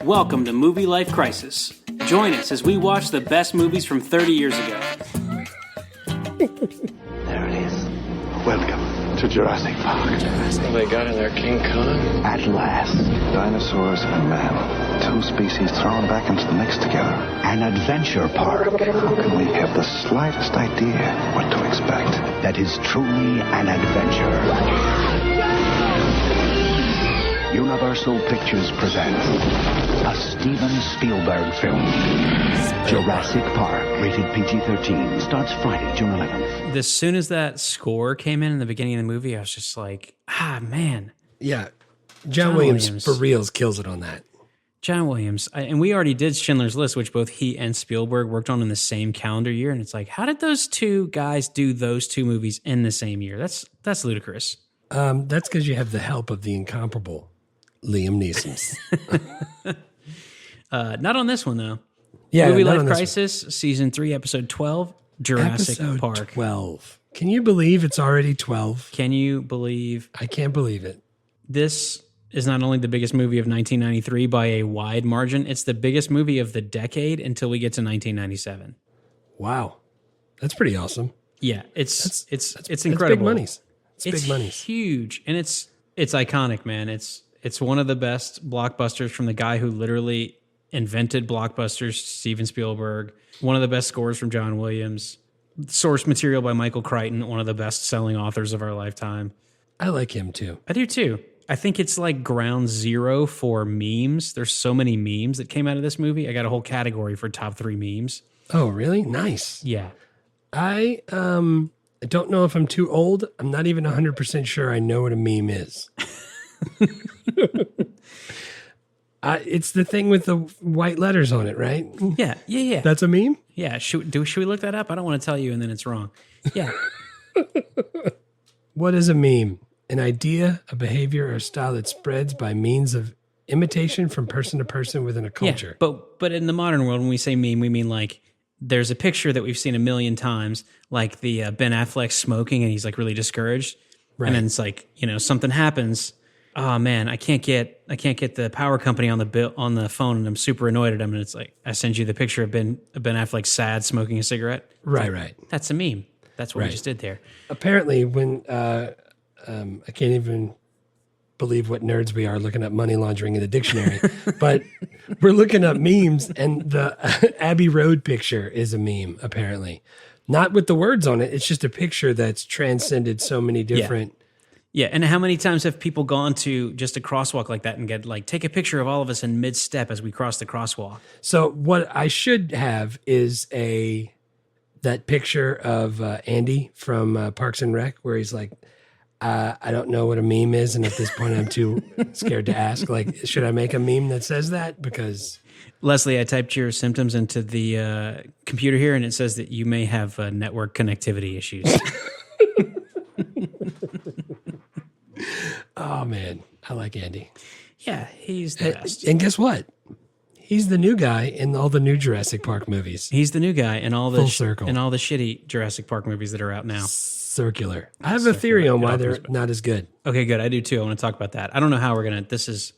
Welcome to Movie Life Crisis. Join us as we watch the best movies from 30 years ago. There it is. Welcome to Jurassic Park. What they got in there, King Kong? At last, dinosaurs and man, two species thrown back into the mix together. An adventure park. How can we have the slightest idea what to expect? That is truly an adventure. Universal Pictures presents a Steven Spielberg film. Jurassic Park, rated PG-13, starts Friday, June 11th. As soon as that score came in the beginning of the movie, I was just like, man. Yeah. John Williams for reals kills it on that. John Williams. And we already did Schindler's List, which both he and Spielberg worked on in the same calendar year. And it's like, how did those two guys do those two movies in the same year? That's ludicrous. That's because you have the help of the incomparable Liam Neeson. Not on this one, though. Yeah, Movie Life Crisis, Season 3, Episode 12, Jurassic Park. 12. Can you believe it's already 12? Can you believe? I can't believe it. This is not only the biggest movie of 1993 by a wide margin, it's the biggest movie of the decade until we get to 1997. Wow. That's pretty awesome. Yeah, it's incredible. That's big monies. It's big monies. Huge, and it's iconic, man. It's one of the best blockbusters from the guy who literally invented blockbusters, Steven Spielberg. One of the best scores from John Williams. Source material by Michael Crichton, one of the best-selling authors of our lifetime. I like him too. I do too. I think it's like ground zero for memes. There's so many memes that came out of this movie. I got a whole category for top 3 memes. Oh, really? Nice. Yeah. I don't know if I'm too old. I'm not even 100% sure I know what a meme is. It's the thing with the white letters on it, right? Yeah. That's a meme? Yeah. Should we look that up? I don't want to tell you and then it's wrong. Yeah. What is a meme? An idea, a behavior, or style that spreads by means of imitation from person to person within a culture. Yeah, but in the modern world, when we say meme, we mean like there's a picture that we've seen a million times, like the Ben Affleck smoking and he's like really discouraged. Right. And then it's like, something happens. Oh man, I can't get the power company on the phone, and I'm super annoyed at them. And it's like I send you the picture of Ben Affleck sad smoking a cigarette. Right. That's a meme. That's what we just did there. Apparently, when I can't even believe what nerds we are looking up money laundering in the dictionary, but we're looking up memes, and the Abbey Road picture is a meme. Apparently, not with the words on it. It's just a picture that's transcended so many different. Yeah, and how many times have people gone to just a crosswalk like that and get like, take a picture of all of us in mid-step as we cross the crosswalk? So what I should have is that picture of Andy from Parks and Rec where he's like, I don't know what a meme is, and at this point I'm too scared to ask. Like, should I make a meme that says that? Because Leslie, I typed your symptoms into the computer here, and it says that you may have network connectivity issues. Oh, man. I like Andy. Yeah, he's the best. And guess what? He's the new guy in all the new Jurassic Park movies. He's the new guy in all the Full circle. in all the shitty Jurassic Park movies that are out now. Circular. I have a theory on why they're not as good. Okay, good. I do too. I want to talk about that. I don't know how we're going to...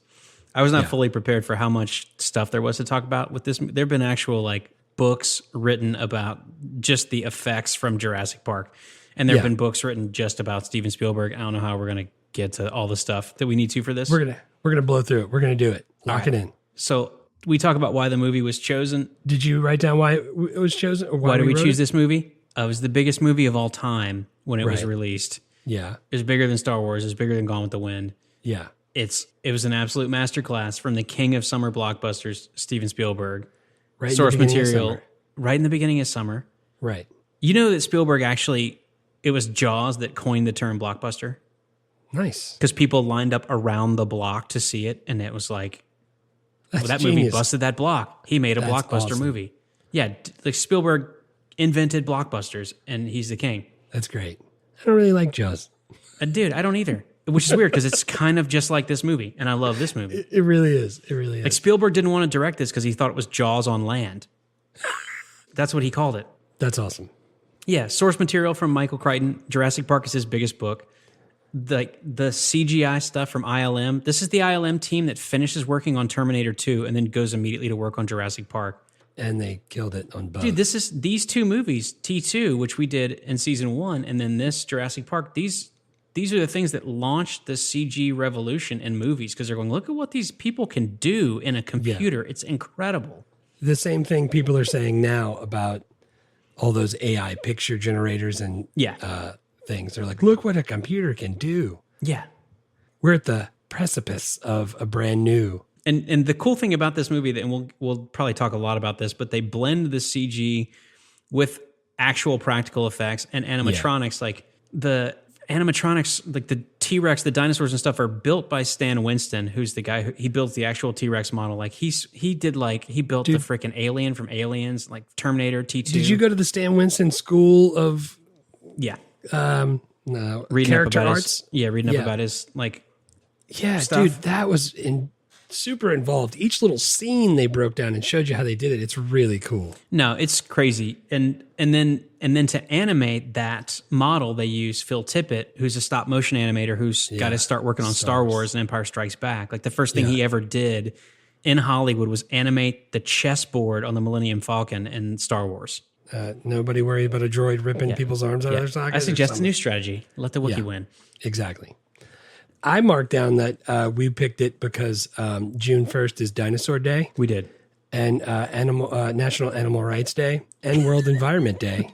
I was not fully prepared for how much stuff there was to talk about with this. There have been actual like books written about just the effects from Jurassic Park. And there have been books written just about Steven Spielberg. I don't know how we're going to get to all the stuff that we need to for this. We're gonna blow through it. We're gonna do it. Lock it in. So we talk about why the movie was chosen. Did you write down why it was chosen? Or why did we choose this movie? It was the biggest movie of all time when it was released. Yeah. It was bigger than Star Wars. It was bigger than Gone with the Wind. Yeah. It was an absolute masterclass from the king of summer blockbusters, Steven Spielberg. Right. Source material right in the beginning of summer. Right. You know that Spielberg actually, it was Jaws that coined the term blockbuster. Nice. Because people lined up around the block to see it, and it was like, that genius. movie busted that block. He made a blockbuster awesome. movie. Yeah, like Spielberg invented blockbusters, and he's the king. That's great. I don't really like Jaws. Dude, I don't either. Which is weird because it's kind of just like this movie, and I love this movie. It really is. It really is. Like Spielberg didn't want to direct this because he thought it was Jaws on land. That's what he called it. That's awesome. Yeah, source material from Michael Crichton. Jurassic Park is his biggest book. the CGI stuff from ILM. This is the ILM team that finishes working on Terminator 2 and then goes immediately to work on Jurassic Park. And they killed it on both. Dude, these two movies, T2, which we did in season 1, and then this Jurassic Park, these are the things that launched the CG revolution in movies, because they're going, look at what these people can do in a computer. Yeah. It's incredible. The same thing people are saying now about all those AI picture generators and things. They're like, look what a computer can do. Yeah. We're at the precipice of a brand new. And the cool thing about this movie, and we'll probably talk a lot about this, but they blend the CG with actual practical effects and animatronics. Yeah. Like the animatronics, like the T-Rex, the dinosaurs and stuff are built by Stan Winston, who's the guy he built the actual T-Rex model. Like he built the freaking alien from Aliens, like Terminator, T2. Did you go to the Stan Winston School of no reading character up about arts? Reading up about his stuff. Dude, that was super involved. Each little scene they broke down and showed you how they did it. It's really cool. No, it's crazy. And then to animate that model, they use Phil Tippett, who's a stop motion animator who's got to start working on Star Wars and Empire Strikes Back. Like the first thing he ever did in Hollywood was animate the chessboard on the Millennium Falcon in Star Wars. Nobody worried about a droid ripping people's arms out of their sockets. I suggest a new strategy. Let the Wookiee win. Exactly. I marked down that we picked it because June 1st is Dinosaur Day. We did. And National Animal Rights Day and World Environment Day.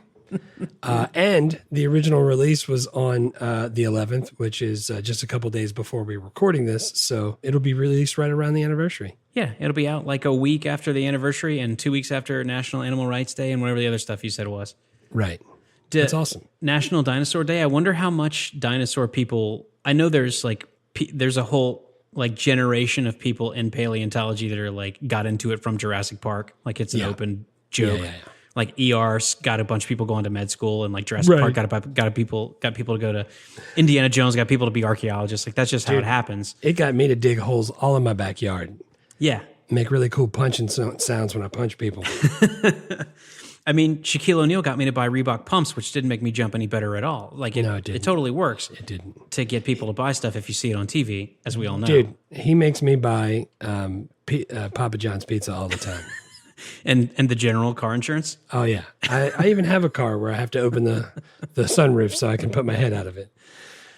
And the original release was on the 11th, which is just a couple days before we're recording this. So it'll be released right around the anniversary. Yeah, it'll be out like a week after the anniversary and 2 weeks after National Animal Rights Day and whatever the other stuff you said was. Right. That's awesome. National Dinosaur Day. I wonder how much dinosaur people... I know there's a whole generation of people in paleontology that are got into it from Jurassic Park. Like it's an open joke. Yeah. Like ER's got a bunch of people going to med school, and Jurassic Park got people to go to Indiana Jones, got people to be archaeologists. Like that's just how it happens. It got me to dig holes all in my backyard. Yeah. Make really cool punching sounds when I punch people. I mean, Shaquille O'Neal got me to buy Reebok pumps, which didn't make me jump any better at all. No, it didn't. It totally works. It didn't. To get people to buy stuff if you see it on TV, as we all know. Dude, he makes me buy Papa John's pizza all the time. And the general car insurance? Oh, yeah. I even have a car where I have to open the sunroof so I can put my head out of it.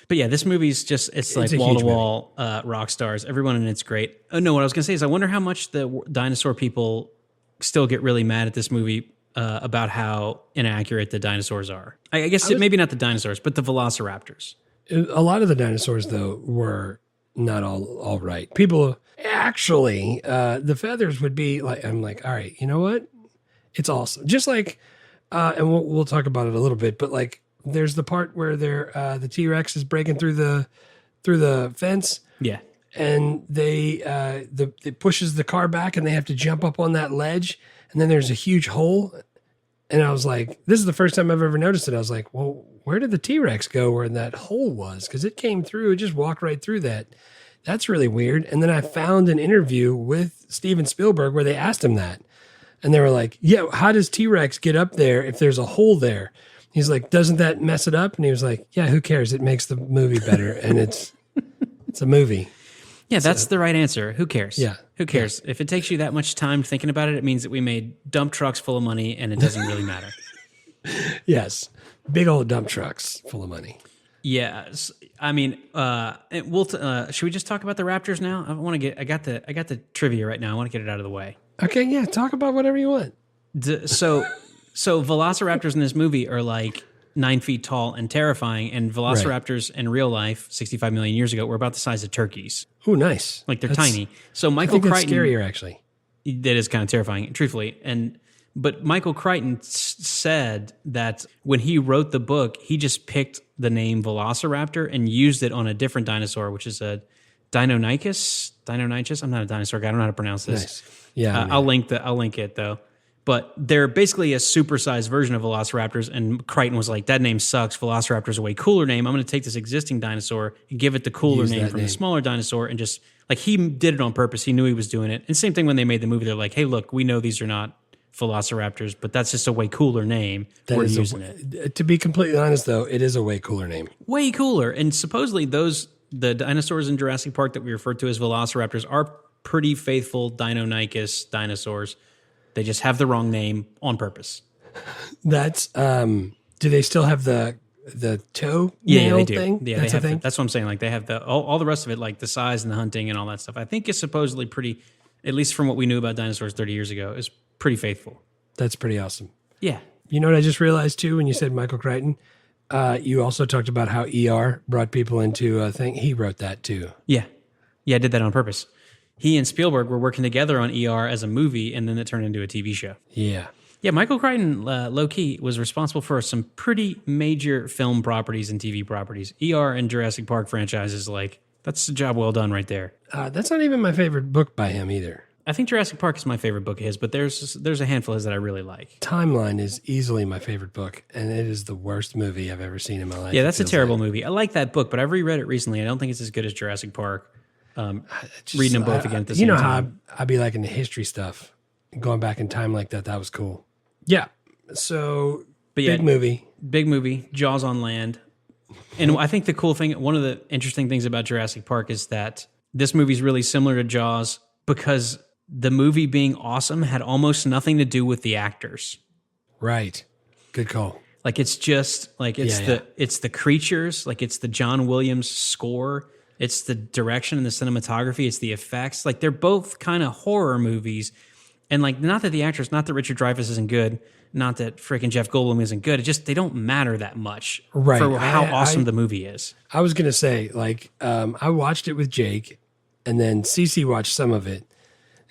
But yeah, this movie's it's like wall-to-wall rock stars. Everyone in it's great. Oh, no, what I was going to say is I wonder how much the dinosaur people still get really mad at this movie about how inaccurate the dinosaurs are. I guess maybe not the dinosaurs, but the velociraptors. A lot of the dinosaurs, though, were not all right. People actually, the feathers would be like, I'm like, all right, you know what? It's awesome. Just like, and we'll talk about it a little bit, but there's the part where the T-Rex is breaking through the fence. Yeah. And it pushes the car back and they have to jump up on that ledge. And then there's a huge hole. And I was like, this is the first time I've ever noticed it. I was like, well, where did the T-Rex go where that hole was? Because it came through, it just walked right through that. That's really weird. And then I found an interview with Steven Spielberg where they asked him that. And they were like, yeah, how does T-Rex get up there if there's a hole there? He's like, doesn't that mess it up? And he was like, yeah, who cares? It makes the movie better. And it's a movie. Yeah, that's the right answer. Who cares? Yeah. Who cares? Yeah. If it takes you that much time thinking about it, it means that we made dump trucks full of money and it doesn't really matter. Yes. Big old dump trucks full of money. Yes. I mean, should we just talk about the Raptors now? I got the trivia right now. I want to get it out of the way. Okay, yeah. Talk about whatever you want. So velociraptors in this movie are 9 feet tall and terrifying, and velociraptors in real life, 65 million years ago, were about the size of turkeys. Oh, nice. They're tiny. So Michael Crichton, that's scarier, actually. That is kind of terrifying, truthfully. But Michael Crichton said that when he wrote the book, he just picked the name Velociraptor and used it on a different dinosaur, which is a Deinonychus. I'm not a dinosaur guy. I don't know how to pronounce this. Nice. Yeah, I'll link it though. But they're basically a supersized version of Velociraptors, and Crichton was like, that name sucks. Velociraptor's a way cooler name. I'm going to take this existing dinosaur and give it the cooler name from the smaller dinosaur, and just, he did it on purpose. He knew he was doing it. And same thing when they made the movie. They're like, hey, look, we know these are not velociraptors, but that's just a way cooler name. We're using it. To be completely honest, though, it is a way cooler name. Way cooler. And supposedly the dinosaurs in Jurassic Park that we refer to as velociraptors are pretty faithful Deinonychus dinosaurs. They just have the wrong name on purpose. That's do they still have the toe Yeah, they do. thing? Yeah, that's they have. a thing. That's what I'm saying. Like they have all the rest of it, like the size and the hunting and all that stuff. I think is supposedly pretty, at least from what we knew about dinosaurs 30 years ago, is pretty faithful. That's pretty awesome. Yeah. You know what I just realized too when you said Michael Crichton? You also talked about how ER brought people into a thing. He wrote that too. Yeah. Yeah, I did that on purpose. He and Spielberg were working together on ER as a movie, and then it turned into a TV show. Yeah. Yeah, Michael Crichton, low-key, was responsible for some pretty major film properties and TV properties. ER and Jurassic Park franchises, like, that's a job well done right there. That's not even my favorite book by him either. I think Jurassic Park is my favorite book of his, but there's a handful of his that I really like. Timeline is easily my favorite book, and it is the worst movie I've ever seen in my life. Yeah, that's a terrible movie. I like that book, but I've reread it recently. I don't think it's as good as Jurassic Park. Reading them both again at the same time. You know how I'd be liking the history stuff. Going back in time like that was cool. Yeah. So, but yeah, big movie. Jaws on land. And I think the cool thing, one of the interesting things about Jurassic Park is that this movie is really similar to Jaws because the movie being awesome had almost nothing to do with the actors. Right. Good call. Like it's just like it's the creatures, like it's the John Williams score, it's the direction and the cinematography, it's the effects. Like they're both kind of horror movies. And like, not that the actors, not that Richard Dreyfuss isn't good, not that freaking Jeff Goldblum isn't good. It just, they don't matter that much for how awesome the movie is. I was going to say, like, I watched it with Jake, and then Cece watched some of it,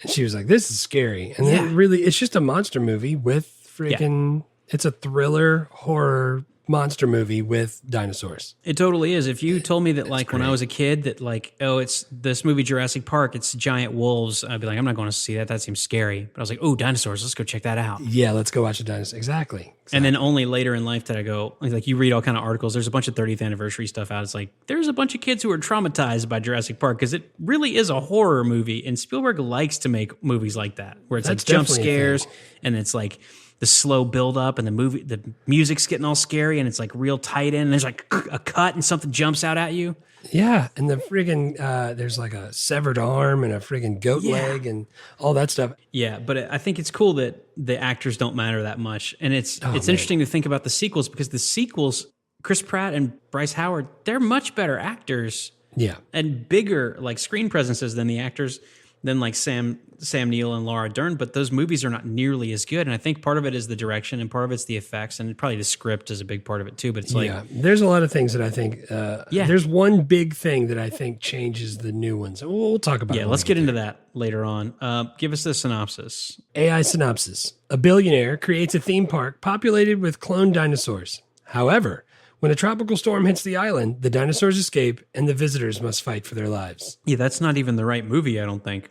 and she was like, this is scary. And then it's just a monster movie with freaking, it's a thriller horror monster movie with dinosaurs. It totally is. If you told me that, like, when I was a kid, that, like, oh, it's this movie Jurassic Park, it's giant wolves, I'd be like, I'm not going to see that. That seems scary. But I was like, oh, dinosaurs, let's go check that out. Yeah, let's go watch the dinosaurs. Exactly. And then only later in life did I go, like, you read all kind of articles. There's a bunch of 30th anniversary stuff out. It's like, there's a bunch of kids who are traumatized by Jurassic Park because it really is a horror movie. And Spielberg likes to make movies like that, where it's like jump scares and it's like the slow build up and the music's getting all scary and it's like real tight in and there's like a cut and something jumps out at you. Yeah. And the friggin' there's like a severed arm and a friggin' goat leg and all that stuff. Yeah. But I think it's cool that the actors don't matter that much. And it's interesting to think about the sequels because the sequels, Chris Pratt and Bryce Howard, they're much better actors. Yeah. And bigger like screen presences than the actors than like Sam Neill and Laura Dern, but those movies are not nearly as good. And I think part of it is the direction and part of it's the effects and probably the script is a big part of it too. But it's like, there's a lot of things that I think, there's one big thing that I think changes the new ones. We'll talk about it. Yeah, let's get into that later on. Give us the synopsis. AI synopsis. A billionaire creates a theme park populated with cloned dinosaurs. However, when a tropical storm hits the island, the dinosaurs escape and the visitors must fight for their lives. Yeah, that's not even the right movie, I don't think.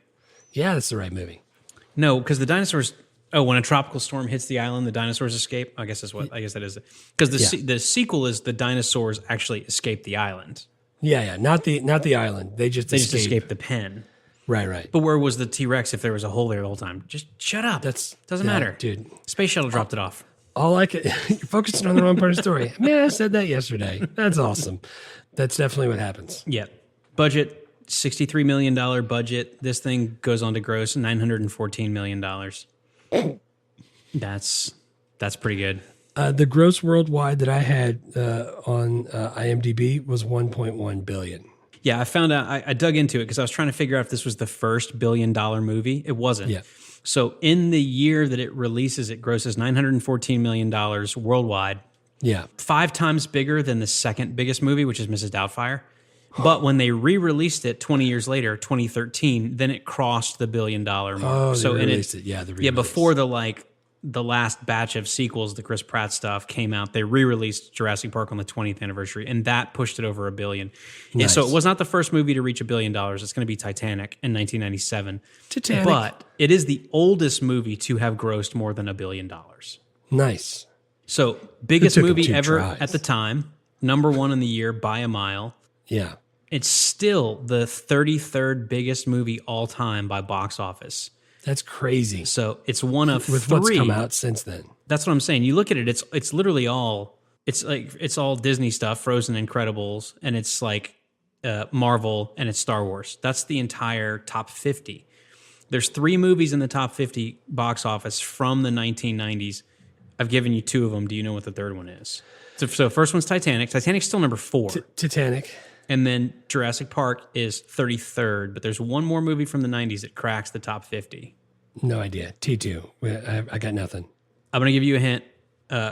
Yeah, that's the right movie. No, because the dinosaurs... Oh, when a tropical storm hits the island, the dinosaurs escape? I guess that is it. Because the sequel is the dinosaurs actually escape the island. Yeah, not the island. They just escape the pen. Right. But where was the T-Rex if there was a hole there the whole time? Just shut up. Doesn't matter. Dude. Space Shuttle dropped it off. All I could, you're focusing on the wrong part of the story. Man, I said that yesterday. That's awesome. That's definitely what happens. Yeah. Budget, $63 million budget. This thing goes on to gross $914 million. That's pretty good. The gross worldwide that I had on IMDb was 1.1 billion. Yeah, I found out, I dug into it because I was trying to figure out if this was the first $1 billion movie. It wasn't. Yeah. So in the year that it releases, it grosses $914 million worldwide. Yeah. 5 times bigger than the second biggest movie, which is Mrs. Doubtfire. But when they re-released it 20 years later, 2013, then it crossed the $1 billion mark. Oh, so they released it. Yeah, the re-release. Yeah, before the last batch of sequels, the Chris Pratt stuff came out, they re-released Jurassic Park on the 20th anniversary, and that pushed it over $1 billion. Nice. Yeah, so it was not the first movie to reach $1 billion. It's going to be Titanic in 1997. Titanic. But it is the oldest movie to have grossed more than $1 billion. Nice. So biggest movie ever at the time, number one in the year by a mile. Yeah. It's still the 33rd biggest movie all time by box office. That's crazy. So it's one of With three. what's come out since then. That's what I'm saying. You look at it, it's literally all it's all Disney stuff, Frozen, Incredibles, and it's like Marvel and it's Star Wars. That's the entire top 50. There's 3 movies in the top 50 box office from the 1990s. I've given you 2 of them. Do you know what the third one is? So first one's Titanic. Titanic's still number 4. Titanic. And then Jurassic Park is 33rd, but there's one more movie from the 90s that cracks the top 50. No idea. T2. I got nothing. I'm going to give you a hint.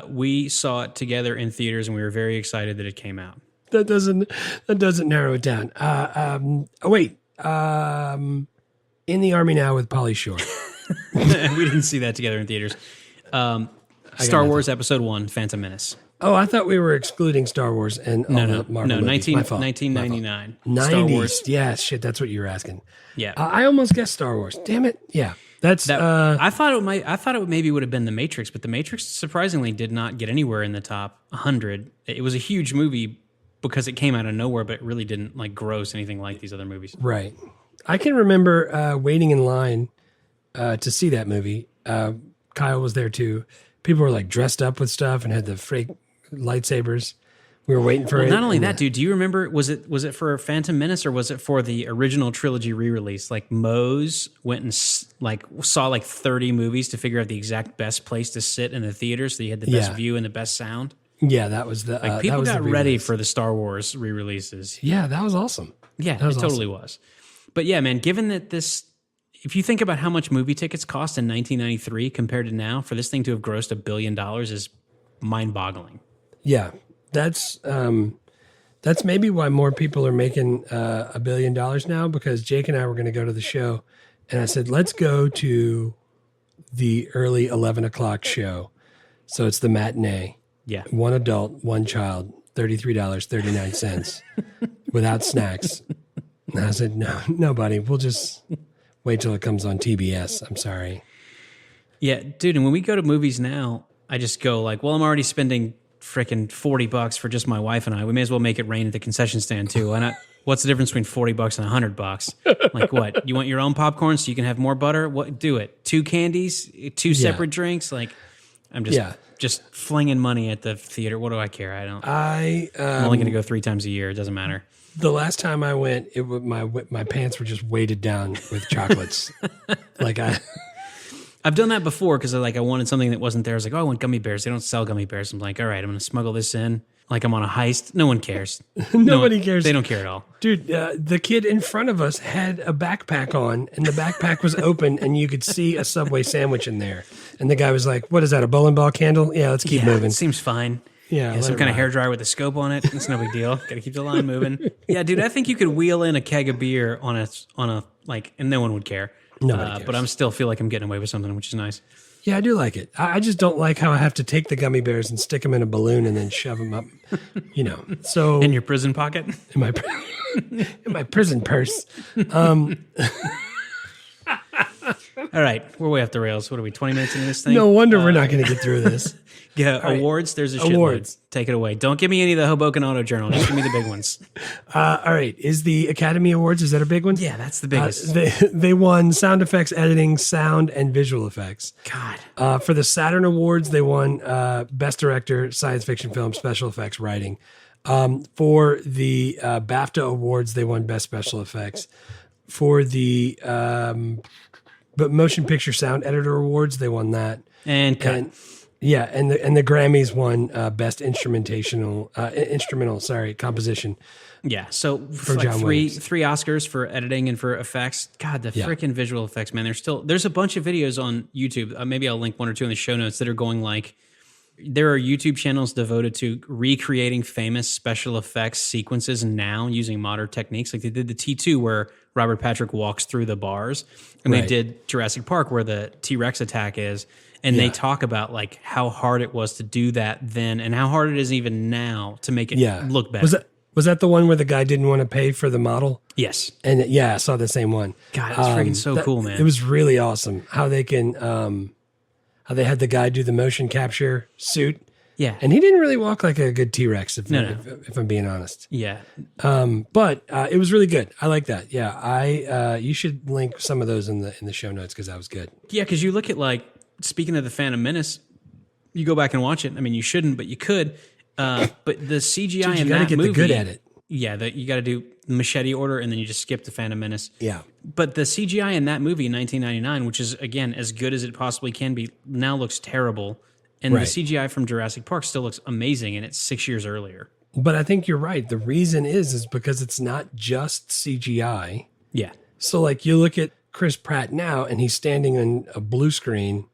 We saw it together in theaters, and we were very excited that it came out. That doesn't narrow it down. In the Army Now with Pauly Shore. We didn't see that together in theaters. Star Wars Episode 1, Phantom Menace. Oh, I thought we were excluding Star Wars and all the Marvel movies. 1999. 90s. Star Wars. Yeah, shit, that's what you were asking. Yeah. I almost guessed Star Wars. Damn it. Yeah. I thought it maybe would have been The Matrix, but The Matrix surprisingly did not get anywhere in the top 100. It was a huge movie because it came out of nowhere, but it really didn't like gross anything like these other movies. Right. I can remember waiting in line to see that movie. Kyle was there too. People were like dressed up with stuff and had the fake lightsabers. We were waiting for it. Not only that, dude, do you remember, was it for Phantom Menace or was it for the original trilogy re-release? Like Mose went and saw 30 movies to figure out the exact best place to sit in the theater so you had the best view and the best sound. Yeah, that was the people got ready for the Star Wars re-releases. Yeah, that was awesome. Yeah, it totally was. But yeah, man, given that if you think about how much movie tickets cost in 1993 compared to now, for this thing to have grossed $1 billion is mind-boggling. Yeah, that's maybe why more people are making $1 billion now, because Jake and I were going to go to the show, and I said, let's go to the early 11 o'clock show. So it's the matinee. Yeah. 1 adult, 1 child, $33.39 without snacks. And I said, no, buddy, we'll just wait till it comes on TBS. I'm sorry. Yeah, dude, and when we go to movies now, I just go like, well, I'm already spending freaking $40 for just my wife and I. We may as well make it rain at the concession stand too. And what's the difference between $40 and $100? Like what? You want your own popcorn so you can have more butter? What? Do it. 2 candies, 2 separate drinks. Like I'm just flinging money at the theater. What do I care? I'm only going to go 3 times a year. It doesn't matter. The last time I went, my pants were just weighted down with chocolates. I've done that before because I wanted something that wasn't there. I was like, oh, I want gummy bears. They don't sell gummy bears. I'm like, all right, I'm going to smuggle this in. Like I'm on a heist. No one cares. Nobody cares. They don't care at all. Dude, the kid in front of us had a backpack on, and the backpack was open, and you could see a Subway sandwich in there. And the guy was like, what is that, a bowling ball candle? Yeah, let's keep moving. It seems fine. Yeah, some kind of hairdryer with a scope on it. It's no big deal. Got to keep the line moving. Yeah, dude, I think you could wheel in a keg of beer on a and no one would care. Nobody cares. But I still feel like I'm getting away with something, which is nice. Yeah, I do like it. I just don't like how I have to take the gummy bears and stick them in a balloon and then shove them up, So in your prison pocket? In my prison purse. All right, we're way off the rails. What are we, 20 minutes into this thing? No wonder we're not going to get through this. Yeah, awards, there's a shitload. Take it away. Don't give me any of the Hoboken Auto Journal. Just give me the big ones. All right. Is the Academy Awards, is that a big one? Yeah, that's the biggest. They won sound effects, editing, sound, and visual effects. God. For the Saturn Awards, they won Best Director, Science Fiction Film, Special Effects, Writing. For the BAFTA Awards, they won Best Special Effects. For the Motion Picture Sound Editor Awards, they won that. And cut. And the Grammys won Best Instrumental composition. Yeah, so for like John three Williams. Oscars for editing and for effects. God, the freaking visual effects, man. There's a bunch of videos on YouTube. Maybe I'll link 1 or 2 in the show notes that are going like, there are YouTube channels devoted to recreating famous special effects sequences now using modern techniques. Like they did the T2 where Robert Patrick walks through the bars, and they did Jurassic Park where the T-Rex attack is. And they talk about like how hard it was to do that then and how hard it is even now to make it look better. Was that the one where the guy didn't want to pay for the model? Yes. And I saw the same one. God, it's freaking so cool, man. It was really awesome how they can, how they had the guy do the motion capture suit Yeah. And he didn't really walk like a good T-Rex, if No. if I'm being honest. Yeah. But it was really good. I like that. Yeah, you should link some of those in the show notes because that was good. Yeah, because you look at like, speaking of the Phantom Menace, you go back and watch it. I mean, you shouldn't, but you could. But the CGI Dude, you in gotta that get movie, the good at it. Yeah, you got to do machete order, and then you just skip the Phantom Menace. Yeah. But the CGI in that movie in 1999, which is, again, as good as it possibly can be, now looks terrible. And Right. the CGI from Jurassic Park still looks amazing, and it's 6 years earlier. But I think you're right. The reason is because it's not just CGI. Yeah. So like you look at Chris Pratt now, and he's standing on a blue screen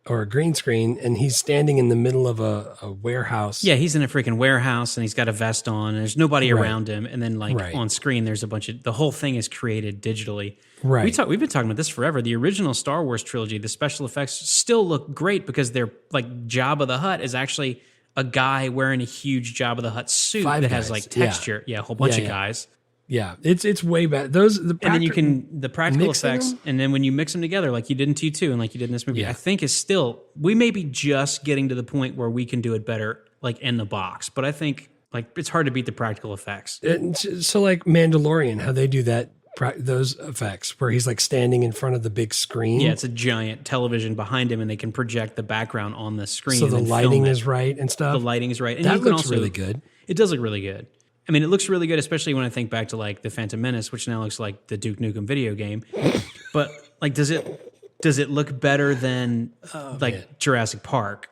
or a green screen, and he's standing in the middle of a warehouse. Yeah, he's in a freaking warehouse, and he's got a vest on, and there's nobody around him. And then, like, Right. on screen, there's a bunch of... The whole thing is created digitally. Right. We've been talking about this forever. The original Star Wars trilogy, the special effects still look great because they're, like, Jabba the Hutt is actually a guy wearing a huge Jabba the Hutt suit Five that has, guys. like, texture. Yeah, a whole bunch of guys. Yeah, it's way better. And then you can the practical mixing effects, them? and then when you mix them together, like you did in T2 and like you did in this movie, Yeah. I think is still we may be just getting to the point where we can do it better, like in the box. But I think like it's hard to beat the practical effects. So like Mandalorian, how they do that, those effects where he's like standing in front of the big screen. Yeah, it's a giant television behind him, and they can project the background on the screen. So and the then lighting film it. is right and stuff. The lighting is right, and That you can looks also, really good. It does look really good. I mean, it looks really good, especially when I think back to like the Phantom Menace, which now looks like the Duke Nukem video game. But like, does it look better than Jurassic Park?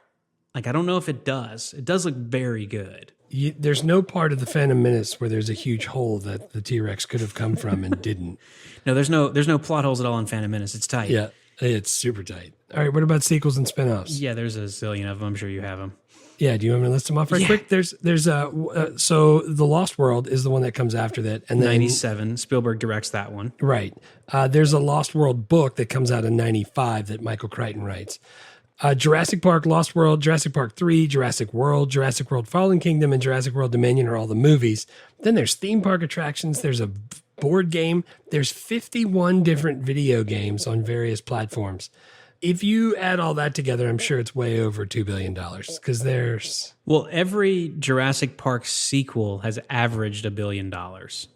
Like, I don't know if it does. It does look very good. There's no part of the Phantom Menace where there's a huge hole that the T-Rex could have come from and didn't. No, there's no plot holes at all in Phantom Menace. It's tight. Yeah, it's super tight. All right, what about sequels and spin-offs? Yeah, there's a zillion of them. I'm sure you have them. Yeah, do you want me to list them off right quick? There's so The Lost World is the one that comes after that, and then 97. Spielberg directs that one. right. There's a Lost World book that comes out in 95 that Michael Crichton writes. Jurassic Park, Lost World, Jurassic Park 3, Jurassic World Fallen Kingdom, and Jurassic World Dominion are all the movies. Then there's theme park attractions. There's a board game. There's 51 different video games on various platforms. If you add all that together, I'm sure it's way over $2 billion because there's... Well, every Jurassic Park sequel has averaged $1 billion.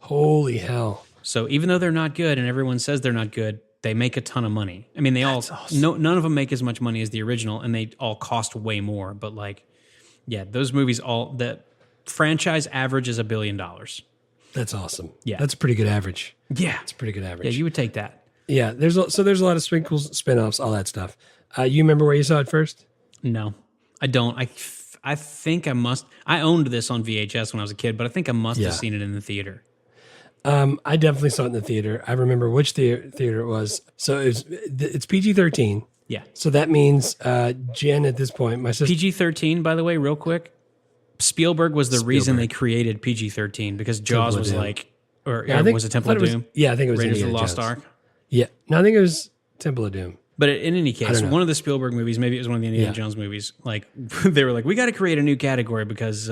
Holy hell. So even though they're not good and everyone says they're not good, they make a ton of money. I mean, none of them make as much money as the original, and they all cost way more. But like, yeah, those movies the franchise average is $1 billion. That's awesome. Yeah. That's a pretty good average. Yeah. It's a pretty good average. Yeah, you would take that. Yeah, there's a lot of sequels, spin-offs, all that stuff. You remember where you saw it first? No, I don't. I think I must. I owned this on VHS when I was a kid, but I think I must have seen it in the theater. I definitely saw it in the theater. I remember which theater it was. So it's PG-13. Yeah. So that means Jen at this point, my sister. PG-13, by the way, real quick. Spielberg was the reason they created PG-13 because Jaws was like, was it Temple of Doom? Yeah, I think it was Raiders of the Indiana Lost Jones. Ark. Yeah, no, I think it was Temple of Doom. But in any case, one of the Spielberg movies, maybe it was one of the Indiana Jones movies, like they were like, we got to create a new category because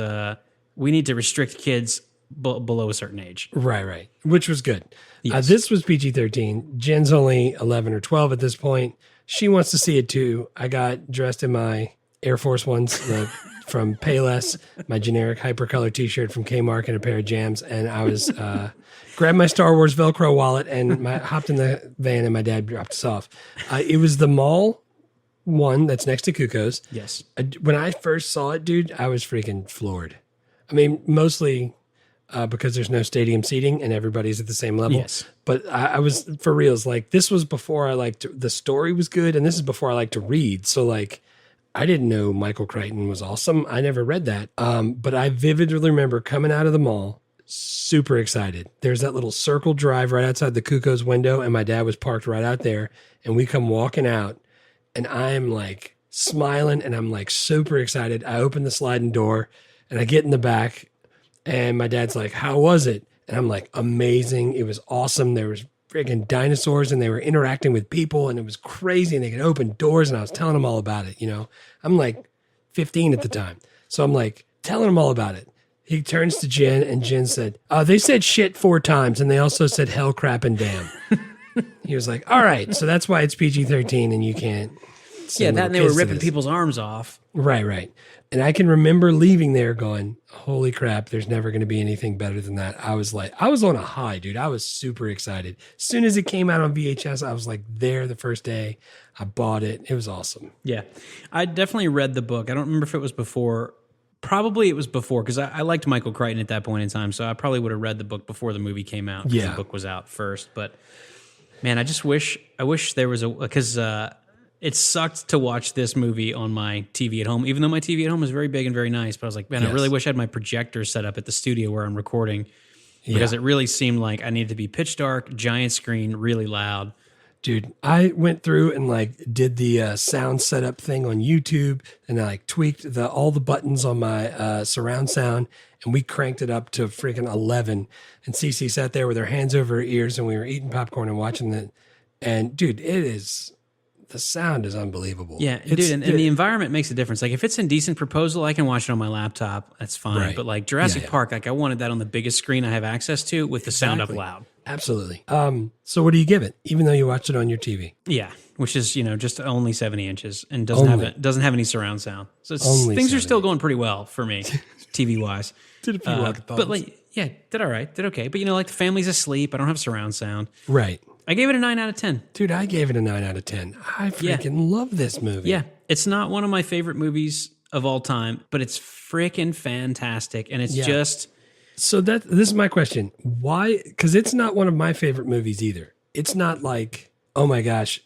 we need to restrict kids below a certain age. Right. Which was good. Yes. This was PG-13. Jen's only 11 or 12 at this point. She wants to see it too. I got dressed in my Air Force Ones from Payless, my generic hypercolor t-shirt from Kmart, and a pair of Jams. And I was grabbed my Star Wars Velcro wallet and hopped in the van, and my dad dropped us off. It was the mall one that's next to Kuko's. Yes. When I first saw it, dude, I was freaking floored. I mean, mostly because there's no stadium seating and everybody's at the same level. Yes. But I was, for reals, like, this was before I liked, the story was good, and this is before I liked to read. So, like, I didn't know Michael Crichton was awesome. I never read that. But I vividly remember coming out of the mall, super excited. There's that little circle drive right outside the Kuko's window, and my dad was parked right out there, and we come walking out, and I'm, like, smiling, and I'm, like, super excited. I open the sliding door, and I get in the back, and my dad's like, how was it? And I'm like, amazing. It was awesome. There was freaking dinosaurs and they were interacting with people and it was crazy and they could open doors and I was telling them all about it, you know. I'm like 15 at the time. So I'm like telling him all about it. He turns to Jen and Jen said, they said shit 4 times and they also said hell, crap, and damn. He was like, all right, so that's why it's PG-13 and you can't. Yeah, that and they were kids to ripping this. people's arms off. Right. And I can remember leaving there going, holy crap, there's never going to be anything better than that. I was on a high, dude. I was super excited. As soon as it came out on VHS, I was like there the first day. I bought it. It was awesome. Yeah. I definitely read the book. I don't remember if it was before. Probably it was before, because I liked Michael Crichton at that point in time, so I probably would have read the book before the movie came out, because the book was out first. But man, I wish there was because it sucked to watch this movie on my TV at home, even though my TV at home is very big and very nice. But I was like, man, I really wish I had my projector set up at the studio where I'm recording, because it really seemed like I needed to be pitch dark, giant screen, really loud. Dude, I went through and like did the sound setup thing on YouTube, and I like tweaked all the buttons on my surround sound, and we cranked it up to freaking 11. And Cece sat there with her hands over her ears, and we were eating popcorn and watching it. And dude, the sound is unbelievable. Yeah, dude, and the environment makes a difference. Like if it's Indecent Proposal, I can watch it on my laptop. That's fine. Right. But like Jurassic Park, like I wanted that on the biggest screen I have access to with the sound up loud. Absolutely. So what do you give it, even though you watched it on your TV? Yeah, which is just only 70 inches and doesn't have any surround sound. So things are still going pretty well for me, TV wise. Did a few walkathons. But like, yeah, did all right, did okay. But like the family's asleep. I don't have surround sound. Right. I gave it a 9 out of 10. Dude, I gave it a 9 out of 10. I freaking love this movie. Yeah, it's not one of my favorite movies of all time, but it's freaking fantastic, and it's just. So this is my question. Why? Because it's not one of my favorite movies either. It's not like, oh my gosh,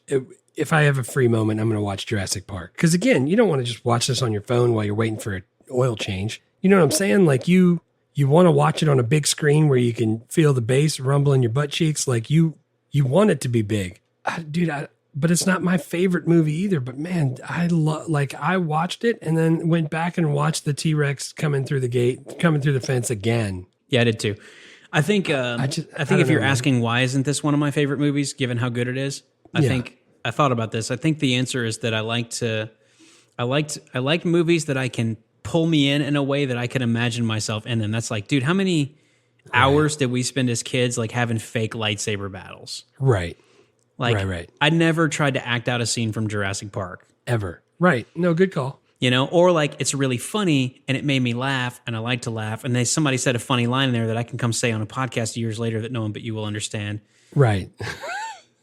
if I have a free moment, I'm going to watch Jurassic Park. Because again, you don't want to just watch this on your phone while you're waiting for an oil change. You know what I'm saying? Like you want to watch it on a big screen where you can feel the bass rumble in your butt cheeks. Like you want it to be big. But it's not my favorite movie either. But man, I watched it and then went back and watched the T-Rex coming through the fence again. Yeah, I did too. I think if you're asking why isn't this one of my favorite movies, given how good it is, I thought about this. I think the answer is that I like movies that I can pull me in a way that I can imagine myself in them. That's like, dude, how many hours did we spend as kids like having fake lightsaber battles? Right. Like, right. I never tried to act out a scene from Jurassic Park. Ever. Right. No, good call. Or like it's really funny and it made me laugh and I like to laugh. And somebody said a funny line in there that I can come say on a podcast years later that no one but you will understand. Right.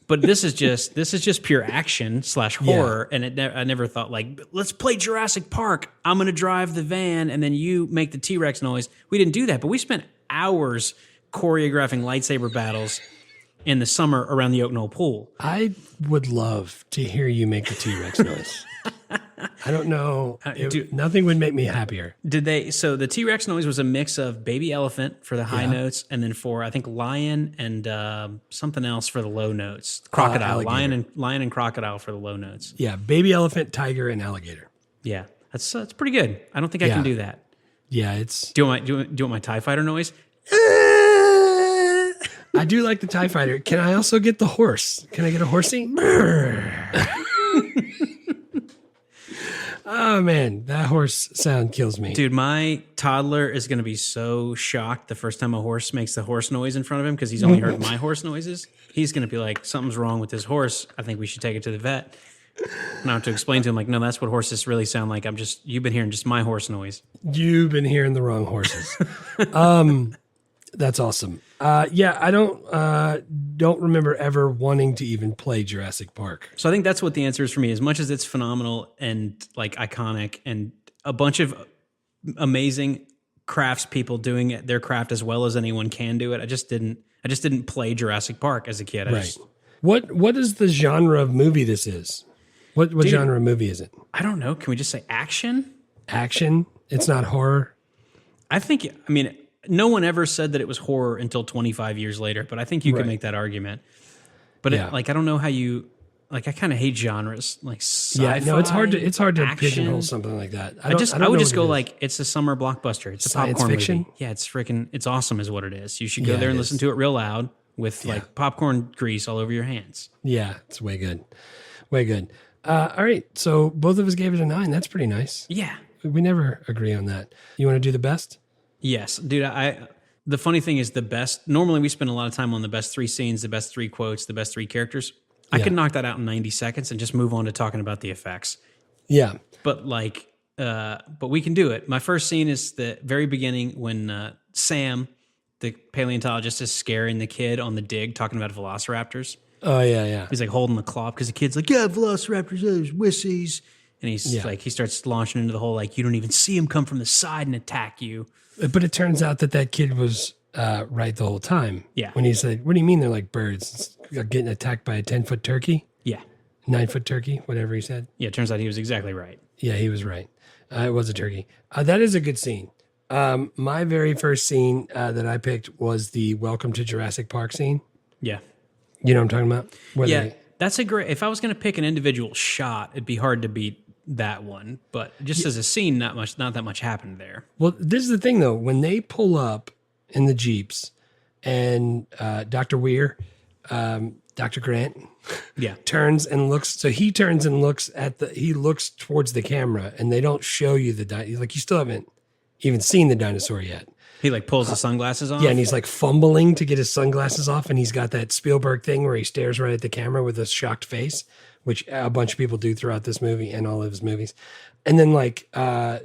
But this is just pure action / horror. Yeah. And I never thought like, let's play Jurassic Park. I'm going to drive the van and then you make the T-Rex noise. We didn't do that, but we spent hours choreographing lightsaber battles in the summer around the Oak Knoll pool. I would love to hear you make the T-Rex noise. I don't know. Nothing would make me happier. So the T-Rex noise was a mix of baby elephant for the high notes, and then for I think lion and something else for the low notes. Crocodile, lion and crocodile for the low notes. Yeah, baby elephant, tiger, and alligator. Yeah, that's pretty good. I don't think I can do that. Yeah, it's. Do you want my TIE fighter noise? I do like the TIE fighter. Can I also get the horse? Can I get a horsey? Oh, man, that horse sound kills me. Dude, my toddler is going to be so shocked the first time a horse makes the horse noise in front of him because he's only heard my horse noises. He's going to be like, something's wrong with this horse. I think we should take it to the vet. And I have to explain to him, like, no, that's what horses really sound like. You've been hearing just my horse noise. You've been hearing the wrong horses. That's awesome. I don't remember ever wanting to even play Jurassic Park. So I think that's what the answer is for me. As much as it's phenomenal and like iconic and a bunch of amazing craftspeople doing their craft as well as anyone can do it, I just didn't play Jurassic Park as a kid. What is the genre of movie this is? What genre of movie is it? I don't know. Can we just say action? Action? It's not horror? No one ever said that it was horror until 25 years later, but I think you could make that argument. But I don't know how you like. I kind of hate genres like sci-fi. Yeah, no, it's hard to action. pigeonhole something like that. I would just go like it's a summer blockbuster. It's a science popcorn fiction. movie. Yeah, it's awesome, is what it is. You should go there and listen to it real loud with like popcorn grease all over your hands. Yeah, it's way good, way good. All right, so both of us gave it a 9. That's pretty nice. Yeah, we never agree on that. You want to do the best? Yes, dude. The funny thing is the best. Normally, we spend a lot of time on the best 3 scenes, the best 3 quotes, the best 3 characters. I could knock that out in 90 seconds and just move on to talking about the effects. Yeah. But but we can do it. My first scene is the very beginning when Sam, the paleontologist, is scaring the kid on the dig, talking about velociraptors. Oh, yeah. He's like holding the claw because the kid's like, yeah, velociraptors, those wussies. And he's like, he starts launching into the whole, like, you don't even see him come from the side and attack you. But it turns out that kid was right the whole time. Yeah. When he said, what do you mean they're like birds? It's getting attacked by a 10-foot turkey? Yeah. 9-foot turkey, whatever he said. Yeah, it turns out he was exactly right. Yeah, he was right. It was a turkey. That is a good scene. My very first scene that I picked was the Welcome to Jurassic Park scene. Yeah. You know what I'm talking about? Where that's a great. If I was going to pick an individual shot, it'd be hard to beat that one. But just as a scene, not that much happened there. Well, this is the thing though. When they pull up in the Jeeps, and Dr. Weir, Dr. Grant, turns and looks. So he turns and looks he looks towards the camera, and they don't show you like you still haven't even seen the dinosaur yet. He like pulls the sunglasses off. Yeah, and he's like fumbling to get his sunglasses off, and he's got that Spielberg thing where he stares right at the camera with a shocked face, which a bunch of people do throughout this movie and all of his movies. And then like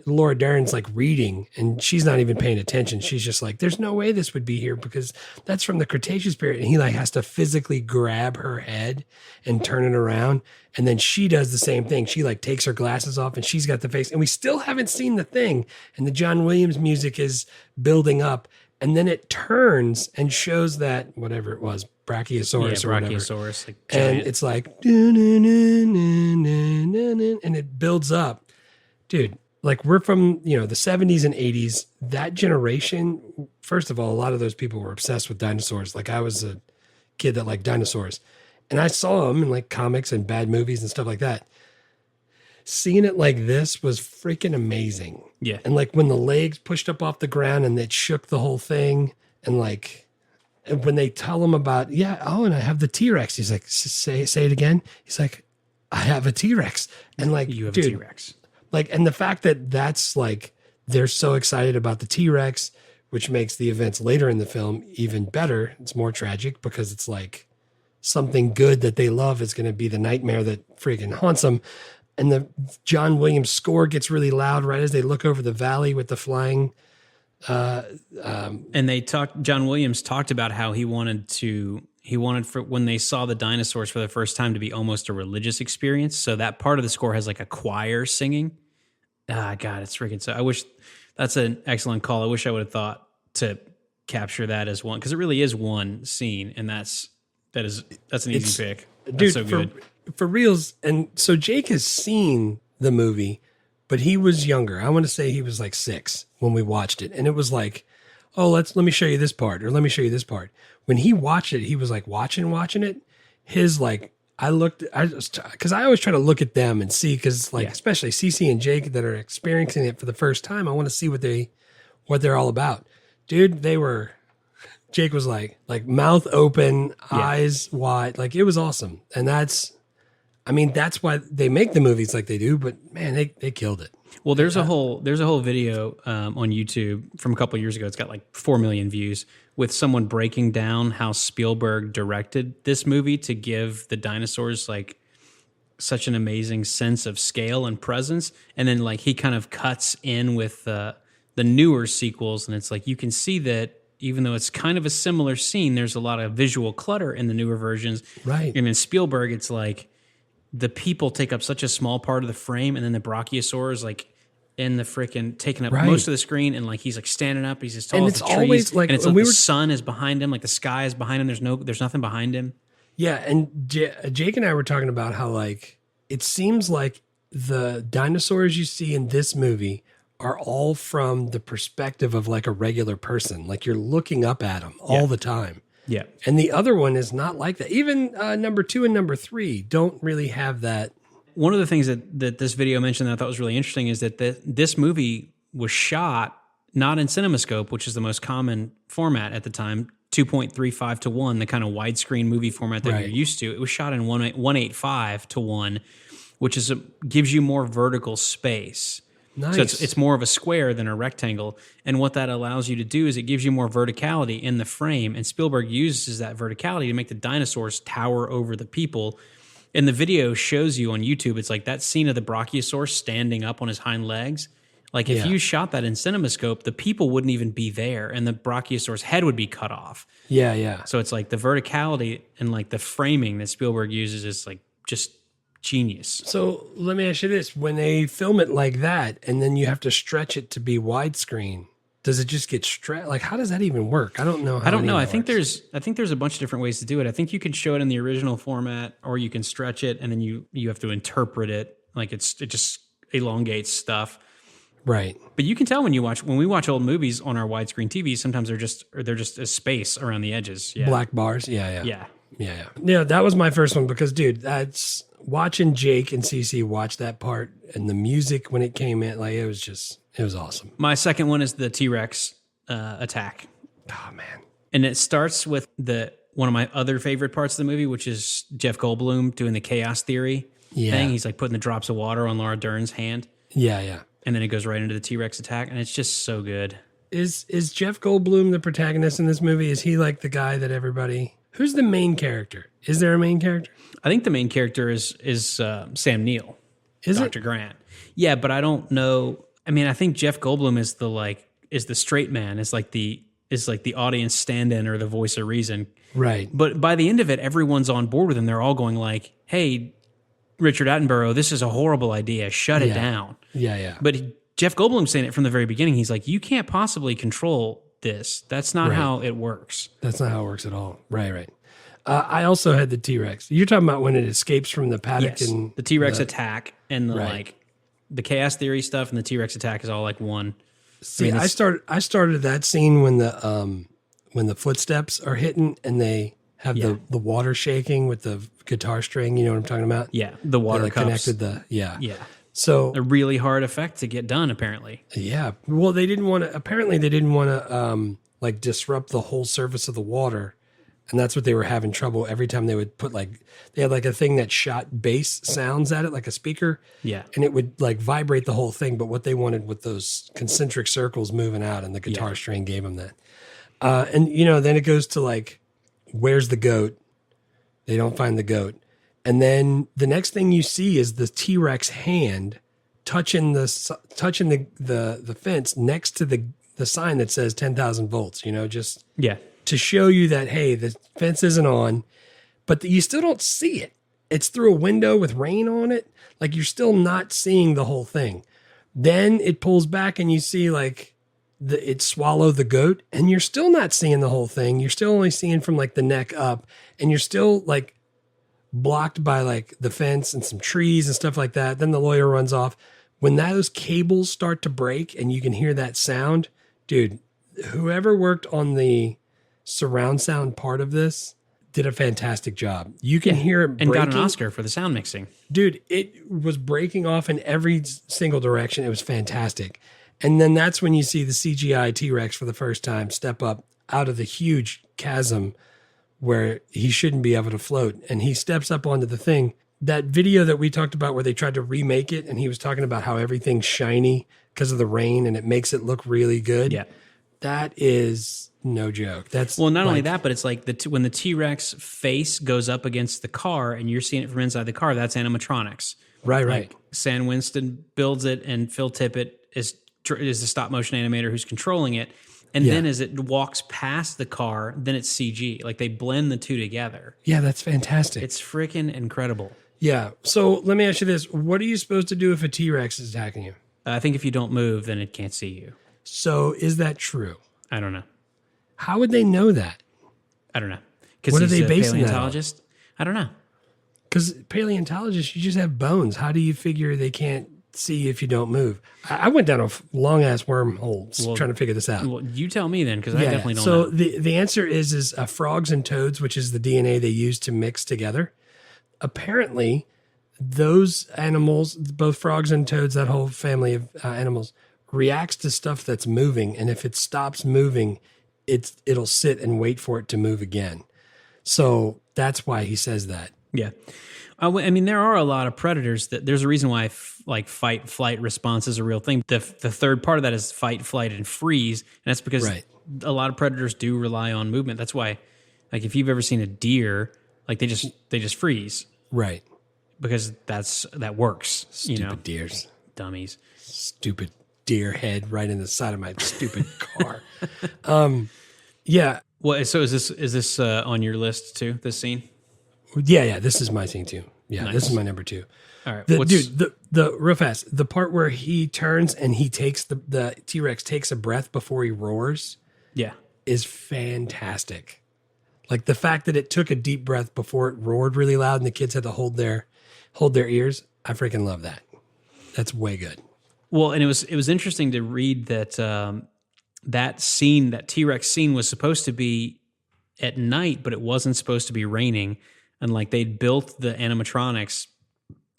Laura Dern's like reading, and she's not even paying attention. She's just like, there's no way this would be here because that's from the Cretaceous period. And he like has to physically grab her head and turn it around. And then she does the same thing. She like takes her glasses off and she's got the face. And we still haven't seen the thing. And the John Williams music is building up. And then it turns and shows that whatever it was, Brachiosaurus or whatever. Brachiosaurus. Like and it's like, and it builds up. Dude, like we're from, the 70s and 80s. That generation, first of all, a lot of those people were obsessed with dinosaurs. Like I was a kid that liked dinosaurs. And I saw them in like comics and bad movies and stuff like that. Seeing it like this was freaking amazing. Yeah. And like when the legs pushed up off the ground and it shook the whole thing. And like when they tell him about, and I have the T-Rex. He's like, say it again. He's like, I have a T-Rex. And like, you have a T-Rex. Like, and the fact that that's like, they're so excited about the T-Rex, which makes the events later in the film even better. It's more tragic because it's like something good that they love is going to be the nightmare that freaking haunts them. And the John Williams score gets really loud right as they look over the valley with the flying. And John Williams talked about how he wanted for when they saw the dinosaurs for the first time to be almost a religious experience. So that part of the score has like a choir singing. God, it's freaking so. I wish that's an excellent call. I wish I would have thought to capture that as one because it really is one scene, and that's an easy pick. That's dude, so good for reals. And so Jake has seen the movie, but he was younger. I want to say he was like 6 when we watched it, and it was like, oh, let me show you this part, or let me show you this part. When he watched it, he was like watching it. His like. Because I always try to look at them and see, because like especially CC and Jake that are experiencing it for the first time, I want to see what they're all about. Dude, Jake was like mouth open, eyes wide, like it was awesome. And that's why they make the movies like they do. But man, they killed it. Well, there's a whole video on YouTube from a couple of years ago. It's got like 4 million views with someone breaking down how Spielberg directed this movie to give the dinosaurs like such an amazing sense of scale and presence. And then like he kind of cuts in with the newer sequels, and it's like you can see that even though it's kind of a similar scene, there's a lot of visual clutter in the newer versions. Right. And in Spielberg, it's like the people take up such a small part of the frame, and then the Brachiosaur like in the freaking taking up most of the screen, and like he's like standing up, he's as tall as the trees, always like, and it's like the sun is behind him, like the sky is behind him. There's nothing behind him. Yeah, and Jake and I were talking about how like it seems like the dinosaurs you see in this movie are all from the perspective of like a regular person, like you're looking up at them all the time. Yeah, and the other one is not like that. Even number 2 and number 3 don't really have that. One of the things that this video mentioned that I thought was really interesting is that this movie was shot not in CinemaScope, which is the most common format at the time, 2.35 to 1, the kind of widescreen movie format that you're used to. It was shot in 1.85 to 1, which gives you more vertical space. Nice. So it's more of a square than a rectangle. And what that allows you to do is it gives you more verticality in the frame. And Spielberg uses that verticality to make the dinosaurs tower over the people. And the video shows you on YouTube, it's like that scene of the Brachiosaurus standing up on his hind legs. Like if you shot that in CinemaScope, the people wouldn't even be there and the Brachiosaurus head would be cut off. Yeah, yeah. So it's like the verticality and like the framing that Spielberg uses is like just genius. So let me ask you this. When they film it like that and then you have to stretch it to be widescreen, does it just get stretched? Like, how does that even work? I don't know. I don't know. I think there's a bunch of different ways to do it. I think you can show it in the original format or you can stretch it and then you have to interpret it. Like it just elongates stuff. Right. But you can tell when we watch old movies on our widescreen TVs, sometimes they're just a space around the edges. Yeah. Black bars. Yeah. Yeah. Yeah, that was my first one because, dude, that's watching Jake and Cece watch that part and the music when it came in, like it was awesome. My second one is the T-Rex attack. Oh man. And it starts with one of my other favorite parts of the movie, which is Jeff Goldblum doing the chaos theory thing. He's like putting the drops of water on Laura Dern's hand. Yeah. And then it goes right into the T-Rex attack, and it's just so good. Is Jeff Goldblum the protagonist in this movie? Is he like the guy that everybody... Who's the main character? Is there a main character? I think the main character is Sam Neill. Is Dr. it? Grant. Yeah, but I don't know. I mean, I think Jeff Goldblum is the straight man, is like the audience stand-in or the voice of reason. Right. But by the end of it, everyone's on board with him. They're all going like, "Hey, Richard Attenborough, this is a horrible idea. Shut it down." Yeah. But Jeff Goldblum's saying it from the very beginning. He's like, "You can't possibly control this. That's not how it works." That's not how it works at all. Right. I also had the T-Rex. You're talking about when it escapes from the paddock and the T-Rex attack and the chaos theory stuff and the T-Rex attack is all like one. See, I started that scene when the footsteps are hitting and they have the water shaking with the guitar string. You know what I'm talking about? Yeah, the water cups. Connected yeah. So a really hard effect to get done, apparently. Yeah. Well, they didn't want to like disrupt the whole surface of the water. And that's what they were having trouble every time they would put they had like a thing that shot bass sounds at it, like a speaker. Yeah. And it would like vibrate the whole thing. But what they wanted with those concentric circles moving out and the guitar string gave them that. And then it goes to like, where's the goat? They don't find the goat. And then the next thing you see is the T-Rex hand touching the fence next to the sign that says 10,000 volts, just to show you that, hey, the fence isn't on, but you still don't see it. It's through a window with rain on it. Like you're still not seeing the whole thing. Then it pulls back and you see like it swallowed the goat and you're still not seeing the whole thing. You're still only seeing from like the neck up and you're still like blocked by like the fence and some trees and stuff like that. Then the lawyer runs off. When those cables start to break and you can hear that sound, dude, whoever worked on the surround sound part of this did a fantastic job. You can hear it breaking. And got an Oscar for the sound mixing. Dude, it was breaking off in every single direction. It was fantastic. And then that's when you see the CGI T-Rex for the first time step up out of the huge chasm where he shouldn't be able to float. And he steps up onto the thing. That video that we talked about where they tried to remake it and he was talking about how everything's shiny because of the rain and it makes it look really good. Yeah. That is no joke. That's not only that, but it's like when the T-Rex face goes up against the car and you're seeing it from inside the car, that's animatronics. Right. Like Sam Winston builds it and Phil Tippett is the stop motion animator who's controlling it. And then as it walks past the car, then it's CG. Like they blend the two together. Yeah, that's fantastic. It's freaking incredible. Yeah. So let me ask you this. What are you supposed to do if a T-Rex is attacking you? I think if you don't move, then it can't see you. So is that true? I don't know. How would they know that? I don't know. Because what are he's they a basing paleontologist? That on? I don't know. Because paleontologists, you just have bones. How do you figure they can't see if you don't move? I went down a long-ass wormhole trying to figure this out. Well, you tell me then, because I definitely don't know. So the answer is frogs and toads, which is the DNA they use to mix together. Apparently, those animals, both frogs and toads, that whole family of animals, reacts to stuff that's moving. And if it stops moving, it'll sit and wait for it to move again. So that's why he says that. Yeah. I mean, there are a lot of predators that there's a reason why fight flight response is a real thing. The third part of that is fight, flight, and freeze. And that's because a lot of predators do rely on movement. That's why, like, if you've ever seen a deer, like they just freeze. Right. Because that works. Stupid deers. Dummies. Stupid deer head right in the side of my stupid car. Yeah. Well, so is this on your list too, this scene? Yeah, this is my scene too. Yeah, Nice. This is my number 2. All right. The real fast, the part where he turns and he takes the T-Rex takes a breath before he roars Yeah. is fantastic. Like the fact that it took a deep breath before it roared really loud and the kids had to hold their ears. I freaking love that. That's way good. Well, and it was interesting to read that that scene, that T-Rex scene, was supposed to be at night, but it wasn't supposed to be raining. And like they'd built the animatronics,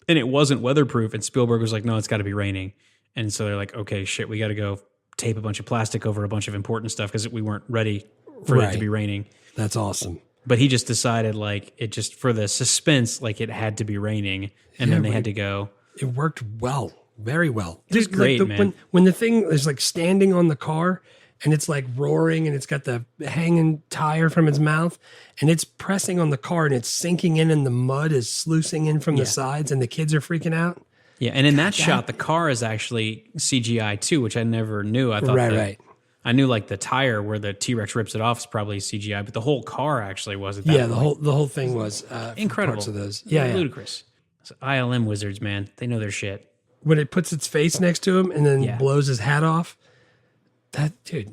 and it wasn't weatherproof. And Spielberg was like, "No, it's got to be raining." And so they're like, "Okay, shit, we got to go tape a bunch of plastic over a bunch of important stuff because we weren't ready for it to be raining." That's awesome. But he just decided, like, it just for the suspense, like it had to be raining, and then they had to go. It worked well, very well. It was great, man. When the thing is like standing on the car and it's like roaring and it's got the hanging tire from its mouth and it's pressing on the car and it's sinking in and the mud is sluicing in from the sides and the kids are freaking out. Yeah, and in that shot, the car is actually CGI too, which I never knew. I thought right. I knew like the tire where the T-Rex rips it off is probably CGI, but the whole car actually wasn't. That the whole thing was incredible. Parts of those, ludicrous. So ILM wizards, man, they know their shit. When it puts its face next to him and then blows his hat off,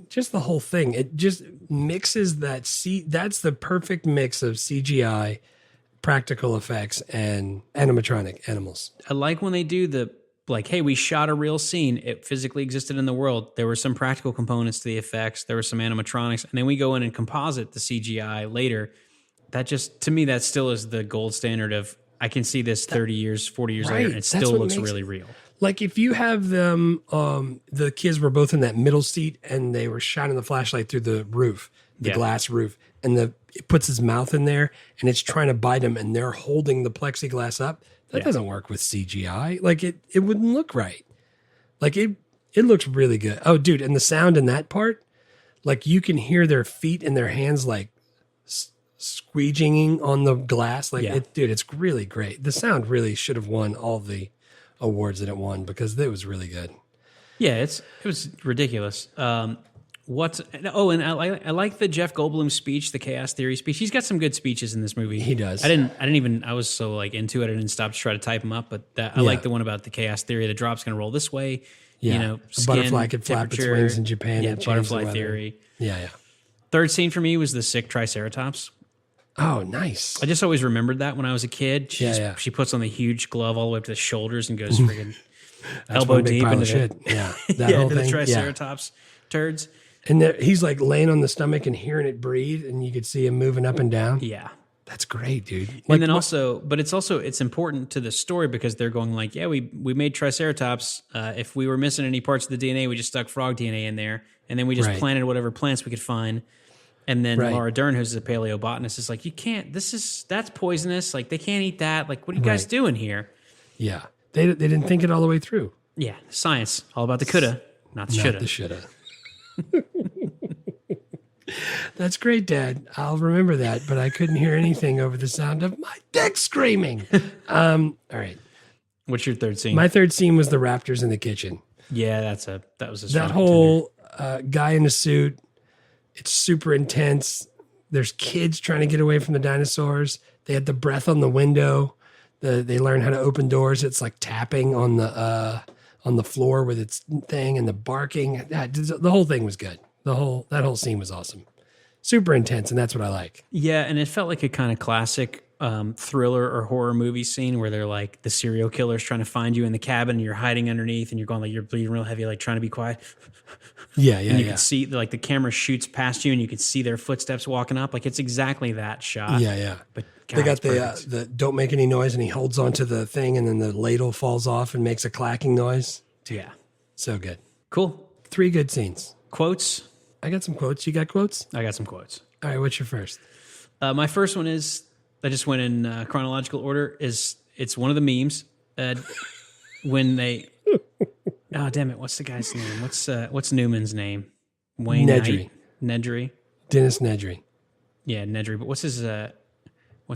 just the whole thing. It just mixes that. That's the perfect mix of CGI, practical effects, and animatronic animals. I like when they do hey, we shot a real scene. It physically existed in the world. There were some practical components to the effects. There were some animatronics. And then we go in and composite the CGI later. That just, to me, that still is the gold standard of, I can see this 30 years, 40 years later, and it still looks really real. Like if you have them, the kids were both in that middle seat and they were shining the flashlight through the roof, the glass roof, and it puts his mouth in there and it's trying to bite him and they're holding the plexiglass up. That doesn't work with CGI. Like it wouldn't look right. Like it looks really good. Oh, dude, and the sound in that part, like you can hear their feet and their hands like squeegeeing on the glass. Like it's really great. The sound really should have won all the awards that it won because it was really good. Yeah, it was ridiculous. And I like the Jeff Goldblum speech, the chaos theory speech. He's got some good speeches in this movie. He does. I was so like into it, I didn't stop to try to type them up. But I like the one about the chaos theory. The drop's going to roll this way. Yeah. A butterfly could flap its wings in Japan. Yeah, and butterfly change the theory. Yeah. Third scene for me was the sick Triceratops. Oh, nice. I just always remembered that when I was a kid. She puts on the huge glove all the way up to the shoulders and goes friggin' elbow deep into shit. Yeah, that whole into thing. The Triceratops turds. And he's like laying on the stomach and hearing it breathe, and you could see him moving up and down. Yeah. That's great, dude. And then it's important to the story because they're going like, yeah, we made Triceratops. If we were missing any parts of the DNA, we just stuck frog DNA in there, and then we just planted whatever plants we could find. And then Laura Dern, who's a paleobotanist, is like, you can't. That's poisonous. Like they can't eat that. Like what are you guys doing here? Yeah, they didn't think it all the way through. Yeah, science all about the coulda, not the shoulda. Not the shoulda. That's great, Dad. I'll remember that, but I couldn't hear anything over the sound of my dick screaming. All right. What's your third scene? My third scene was the raptors in the kitchen. Yeah, that was a strong that whole guy in a suit. It's super intense. There's kids trying to get away from the dinosaurs. They had the breath on the window. They learn how to open doors. It's like tapping on the floor with its thing and the barking. The whole thing was good. That whole scene was awesome. Super intense, and that's what I like. Yeah, and it felt like a kind of classic thriller or horror movie scene where they're like the serial killer's trying to find you in the cabin and you're hiding underneath and you're going like you're breathing real heavy, like trying to be quiet. Yeah. And you can see like the camera shoots past you and you can see their footsteps walking up. Like it's exactly that shot. Yeah. But God, they got the don't make any noise, and he holds onto the thing, and then the ladle falls off and makes a clacking noise. Yeah. So good. Cool. 3 good scenes. Quotes. I got some quotes. You got quotes? I got some quotes. All right, what's your first? My first one is I just went in chronological order. It's one of the memes when they. Oh damn it! What's the guy's name? What's Newman's name? Wayne Nedry. Knight? Nedry. Dennis Nedry. Yeah, Nedry. But what's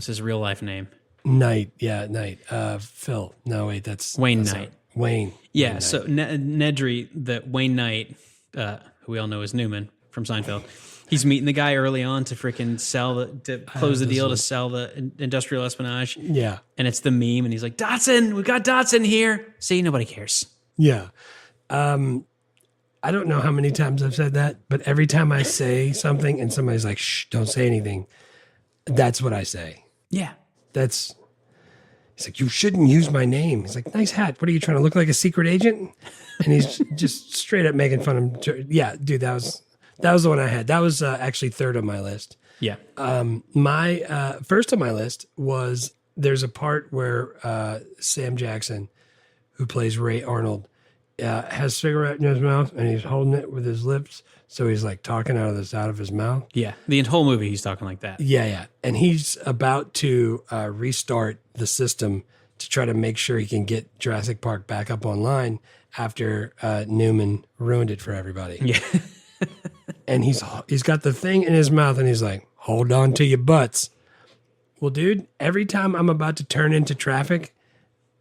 his real life name? Knight. Yeah, Knight. Phil. No, wait, that's Wayne that's Knight. Wayne. Yeah. Wayne So Nedry, the Wayne Knight, who we all know as Newman from Seinfeld. He's meeting the guy early on to freaking close the deal to sell the industrial espionage. Yeah. And it's the meme, and he's like, Dotson, we got Dotson here. See, nobody cares. Yeah. I don't know how many times I've said that, but every time I say something and somebody's like, shh, don't say anything, that's what I say. Yeah. He's like, you shouldn't use my name. He's like, nice hat. What are you trying to look like, a secret agent? And he's just straight up making fun of him. Yeah, dude, that was the one I had. That was actually third on my list. Yeah. My first on my list was there's a part where Sam Jackson, who plays Ray Arnold, has a cigarette in his mouth and he's holding it with his lips. So he's like talking out of his mouth. Yeah. The whole movie, he's talking like that. Yeah. And he's about to restart the system to try to make sure he can get Jurassic Park back up online after Newman ruined it for everybody. Yeah. And he's got the thing in his mouth and he's like, hold on to your butts. Well, dude, every time I'm about to turn into traffic,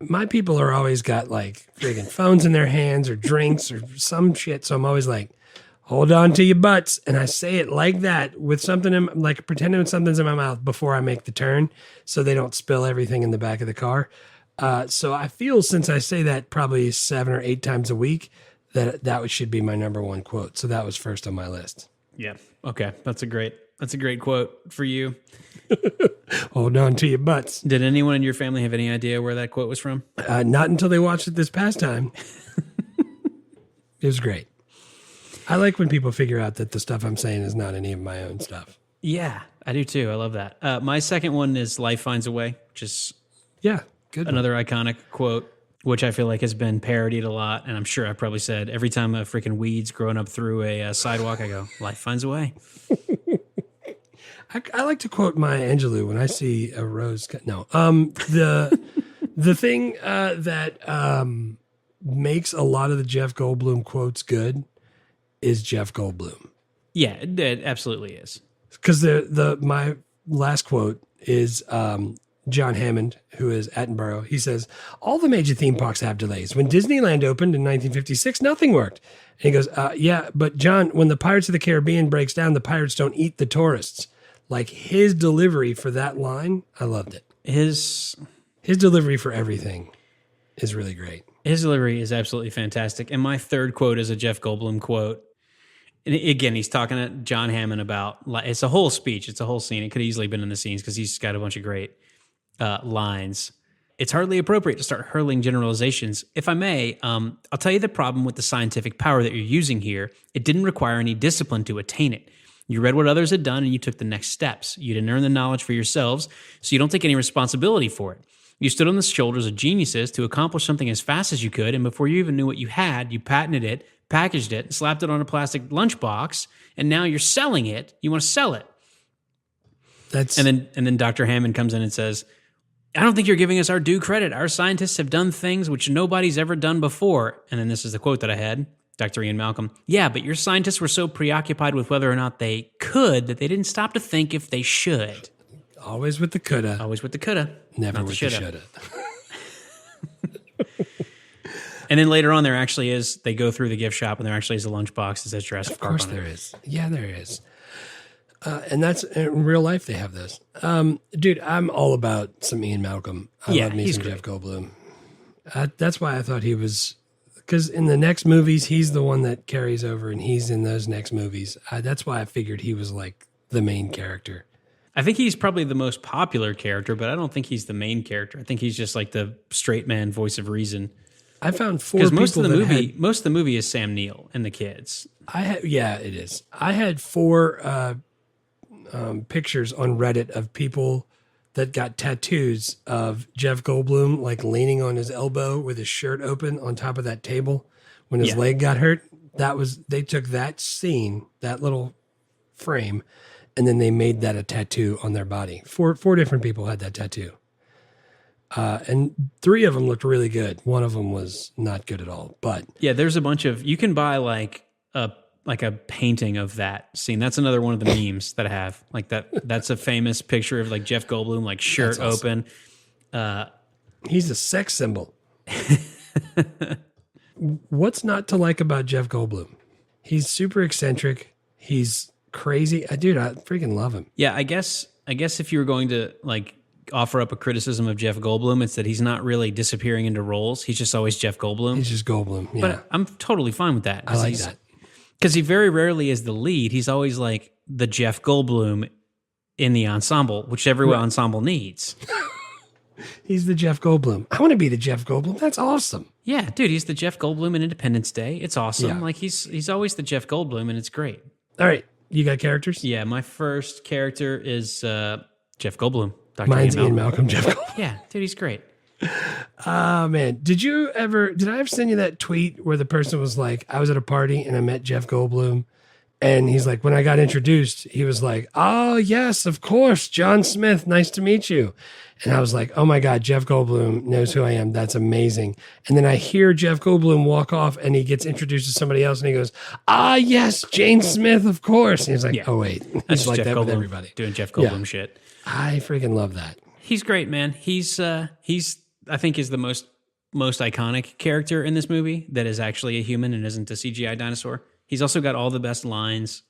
my people are always got like friggin' phones in their hands or drinks or some shit. So I'm always like, hold on to your butts. And I say it like that with something like pretending something's in my mouth before I make the turn so they don't spill everything in the back of the car. So I feel since I say that probably 7 or 8 times a week, that should be my number one quote. So that was first on my list. Yeah. Okay. That's a great quote for you. Hold on to your butts. Did anyone in your family have any idea where that quote was from? Not until they watched it this past time. It was great. I like when people figure out that the stuff I'm saying is not any of my own stuff. Yeah, I do too. I love that. My second one is Life Finds a Way, which is good. Another iconic quote, which I feel like has been parodied a lot. And I'm sure I've probably said every time a freaking weed's growing up through a sidewalk, I go, life finds a way. I like to quote Maya Angelou when I see a rose. No, the thing that makes a lot of the Jeff Goldblum quotes good is Jeff Goldblum. Yeah, it absolutely is. Because my last quote is John Hammond, who is Attenborough. He says, all the major theme parks have delays. When Disneyland opened in 1956, nothing worked. And he goes, yeah, but John, when the Pirates of the Caribbean breaks down, the pirates don't eat the tourists. Like his delivery for that line, I loved it. His delivery for everything is really great. His delivery is absolutely fantastic. And my third quote is a Jeff Goldblum quote. And again, he's talking to John Hammond about, it's a whole speech. It's a whole scene. It could have easily been in the scenes because he's got a bunch of great lines. It's hardly appropriate to start hurling generalizations. If I may, I'll tell you the problem with the scientific power that you're using here. It didn't require any discipline to attain it. You read what others had done and you took the next steps. You didn't earn the knowledge for yourselves, so you don't take any responsibility for it. You stood on the shoulders of geniuses to accomplish something as fast as you could, and before you even knew what you had, you patented it, packaged it, slapped it on a plastic lunchbox, and now you're selling it. You want to sell it. And then Dr. Hammond comes in and says, I don't think you're giving us our due credit. Our scientists have done things which nobody's ever done before. And then this is the quote that I had, Dr. Ian Malcolm. Yeah, but your scientists were so preoccupied with whether or not they could that they didn't stop to think if they should. Always with the coulda. Always with the coulda. Never with the shoulda. And then later on, they go through the gift shop and there actually is a lunchbox that says Jurassic Park on it. Of course there is. Yeah, there is. And that's in real life, they have this. Dude, I'm all about some Ian Malcolm. I love me some Jeff Goldblum. That's why I thought he was, because in the next movies, he's the one that carries over and he's in those next movies. That's why I figured he was like the main character. I think he's probably the most popular character, but I don't think he's the main character. I think he's just like the straight man voice of reason. I found 4 people most of the movie is Sam Neill and the kids. Yeah, it is. I had 4 pictures on Reddit of people that got tattoos of Jeff Goldblum like leaning on his elbow with his shirt open on top of that table when his leg got hurt. They took that scene, that little frame, and then they made that a tattoo on their body. Four different people had that tattoo. And 3 of them looked really good. One of them was not good at all. But yeah, there's a bunch of, you can buy like a painting of that scene. That's another one of the memes that I have. Like that's a famous picture of like Jeff Goldblum, like shirt open. He's a sex symbol. What's not to like about Jeff Goldblum? He's super eccentric. He's crazy. Dude, I freaking love him. Yeah, I guess if you were going to like offer up a criticism of Jeff Goldblum, it's that he's not really disappearing into roles. He's just always Jeff Goldblum. He's just Goldblum. Yeah. But I'm totally fine with that. I like that. Because he very rarely is the lead. He's always like the Jeff Goldblum in the ensemble, which every ensemble needs. He's the Jeff Goldblum. I want to be the Jeff Goldblum. That's awesome. Yeah, dude, he's the Jeff Goldblum in Independence Day. It's awesome. Yeah. Like he's always the Jeff Goldblum, and it's great. All right, you got characters? Yeah, my first character is Jeff Goldblum. Dr. Mine's Ian Malcolm, Jeff Goldblum. Yeah, dude, he's great. Oh, man. Did I ever send you that tweet where the person was like, I was at a party and I met Jeff Goldblum, and he's like, when I got introduced, he was like, oh, yes, of course, John Smith, nice to meet you. And I was like, oh my God, Jeff Goldblum knows who I am. That's amazing. And then I hear Jeff Goldblum walk off and he gets introduced to somebody else and he goes, yes, Jane Smith, of course. And he's like, oh wait. He's like Jeff that Goldblum with everybody. doing Jeff Goldblum shit. I freaking love that. He's great, man. He's I think is the most iconic character in this movie that is actually a human and isn't a CGI dinosaur. He's also got all the best lines.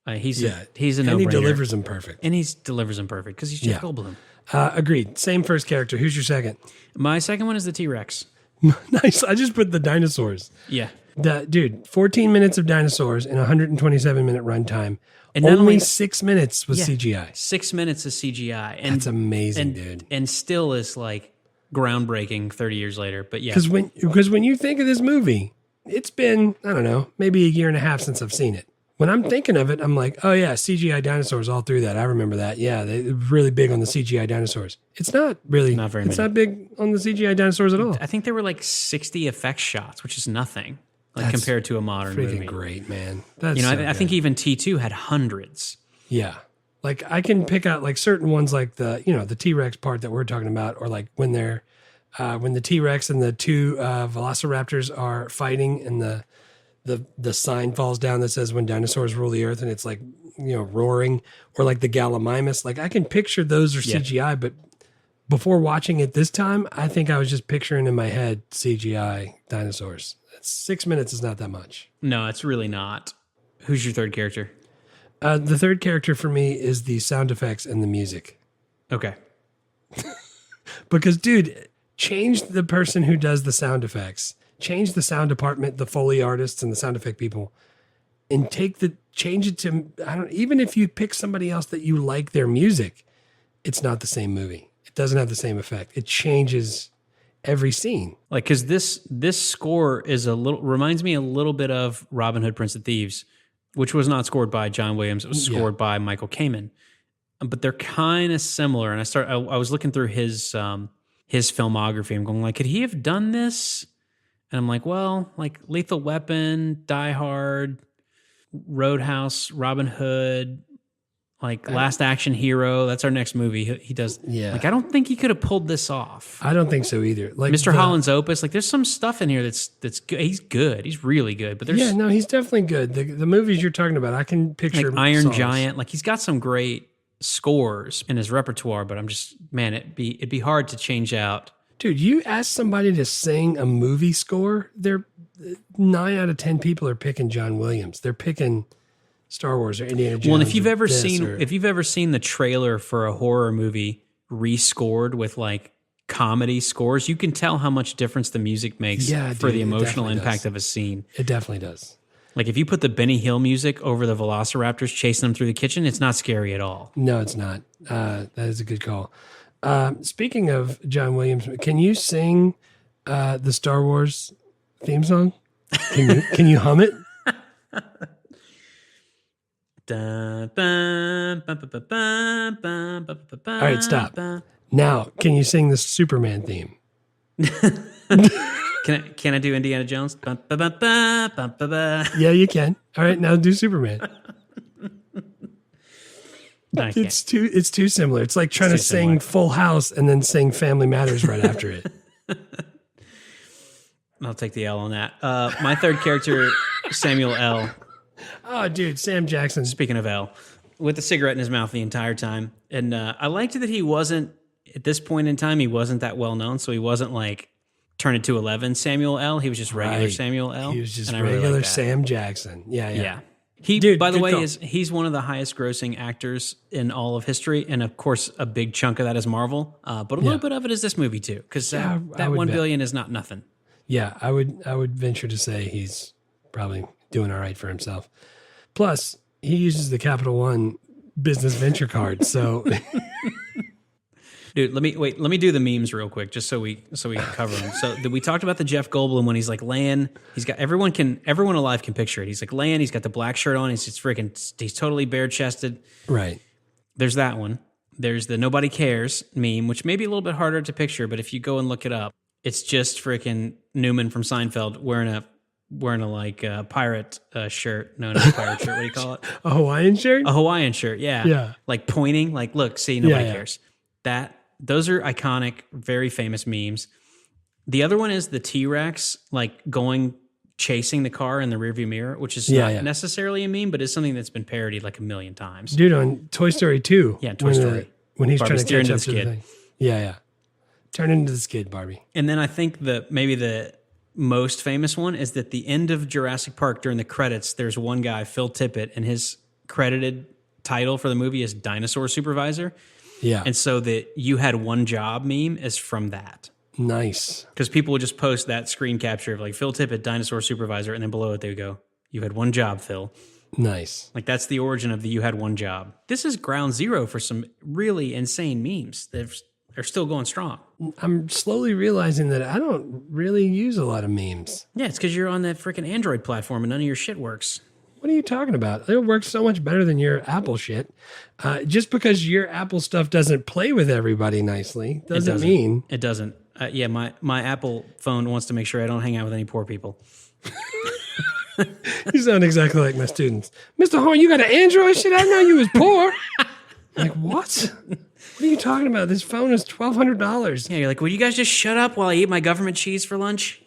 He's a no-brainer. And he delivers them perfect. And he delivers them perfect because he's Jeff Goldblum. Agreed. Same first character. Who's your second? My second one is the T-Rex. Nice. I just put the dinosaurs. Yeah. Dude, 14 minutes of dinosaurs in a 127-minute runtime. And only 6 minutes was CGI. 6 minutes of CGI. And, that's amazing, dude. And still is like groundbreaking 30 years later. But yeah. Because when you think of this movie, it's been, I don't know, maybe a year and a half since I've seen it. When I'm thinking of it, I'm like, oh yeah, CGI dinosaurs all through that. I remember that. Yeah, they're really big on the CGI dinosaurs. It's not really, not big on the CGI dinosaurs at all. I think there were like 60 effects shots, which is nothing, like compared to a modern movie. Freaking great, man. That's I think even T2 had hundreds. Yeah. Like I can pick out like certain ones, like the T-Rex part that we're talking about, or like when they're, when the T-Rex and the 2 velociraptors are fighting and the sign falls down that says when dinosaurs rule the earth and it's like, roaring, or like the Gallimimus. Like I can picture those are CGI, but before watching it this time, I think I was just picturing in my head CGI dinosaurs. 6 minutes is not that much. No, it's really not. Who's your third character? The third character for me is the sound effects and the music. Okay. Because dude, change the person who does the sound effects. Change the sound department, the Foley artists and the sound effect people, and change it to, even if you pick somebody else that you like their music, it's not the same movie. It doesn't have the same effect. It changes every scene. Like, cause this score is reminds me a little bit of Robin Hood, Prince of Thieves, which was not scored by John Williams. It was scored by Michael Kamen, but they're kind of similar. And I was looking through his filmography. I'm going like, could he have done this? And I'm like, well, like Lethal Weapon, Die Hard, Roadhouse, Robin Hood, like Last Action Hero. That's our next movie. He does. Yeah. Like, I don't think he could have pulled this off. I don't think so either. Like Mr. Holland's Opus. Like, there's some stuff in here that's good. He's good. He's really good. But there's he's definitely good. The movies you're talking about, I can picture like Iron Giant. Like, he's got some great scores in his repertoire. But I'm just, man, it'd be hard to change out. Dude, you ask somebody to sing a movie score, 9 out of 10 people are picking John Williams. They're picking Star Wars or Indiana Jones. Well, and if you've ever seen the trailer for a horror movie rescored with like comedy scores, you can tell how much difference the music makes for the emotional impact of a scene. It definitely does. Like if you put the Benny Hill music over the Velociraptors chasing them through the kitchen, it's not scary at all. No, it's not. That is a good call. Speaking of John Williams, can you sing the Star Wars theme song? Can you hum it? All right, stop. Now, can you sing the Superman theme? Can I do Indiana Jones? Yeah, you can. All right, now do Superman. I can't. It's too similar. It's like trying to sing Full House and then sing Family Matters right after it. I'll take the L on that. My third character, Samuel L. Oh, dude, Sam Jackson. Speaking of L, with a cigarette in his mouth the entire time. And I liked that he wasn't, at this point in time, he wasn't that well known. So he wasn't like Turn It to 11 Samuel L. He was just regular Samuel L. He was just and regular really Sam Jackson. Yeah. He, Dude, by the way, call. he's one of the highest grossing actors in all of history. And of course, a big chunk of that is Marvel. But a little bit of it is this movie too. Because that $1 billion is not nothing. Yeah, I would venture to say he's probably doing all right for himself. Plus, he uses the Capital One business venture card. So, dude, let me do the memes real quick, just so we can cover them. So we talked about the Jeff Goldblum when he's like laying. He's got everyone alive can picture it. He's like laying. He's got the black shirt on. He's totally bare chested. Right. There's that one. There's the nobody cares meme, which may be a little bit harder to picture, but if you go and look it up, it's just freaking Newman from Seinfeld wearing a like pirate shirt. No, not a pirate shirt. What do you call it? A Hawaiian shirt? A Hawaiian shirt. Yeah. Yeah. Like pointing. Like, look, see, nobody cares. Those are iconic, very famous memes. The other one is the T-Rex, like chasing the car in the rearview mirror, which is not necessarily a meme, but it's something that's been parodied like a million times. Dude, on Toy Story 2. Yeah, Toy Story. When he's Barbie trying to catch into up the to the skid. thing. Yeah. Turn into the skid, Barbie. And then I think maybe the most famous one is that the end of Jurassic Park during the credits, there's one guy, Phil Tippett, and his credited title for the movie is Dinosaur Supervisor. Yeah. And so the "you had one job" meme is from that. Nice. Because people would just post that screen capture of like Phil Tippett, Dinosaur Supervisor, and then below it they would go, "You had one job, Phil." Nice. Like that's the origin of the "you had one job." This is ground zero for some really insane memes. They're still going strong. I'm slowly realizing that I don't really use a lot of memes. Yeah, it's because you're on that freaking Android platform and none of your shit works. What are you talking about? It works so much better than your Apple shit. Just because your Apple stuff doesn't play with everybody nicely doesn't mean... It doesn't. Yeah, my Apple phone wants to make sure I don't hang out with any poor people. You sound exactly like my students. Mr. Horn, you got an Android shit? I know you was poor. Like, what? What are you talking about? This phone is $1,200. Yeah, you're like, will you guys just shut up while I eat my government cheese for lunch?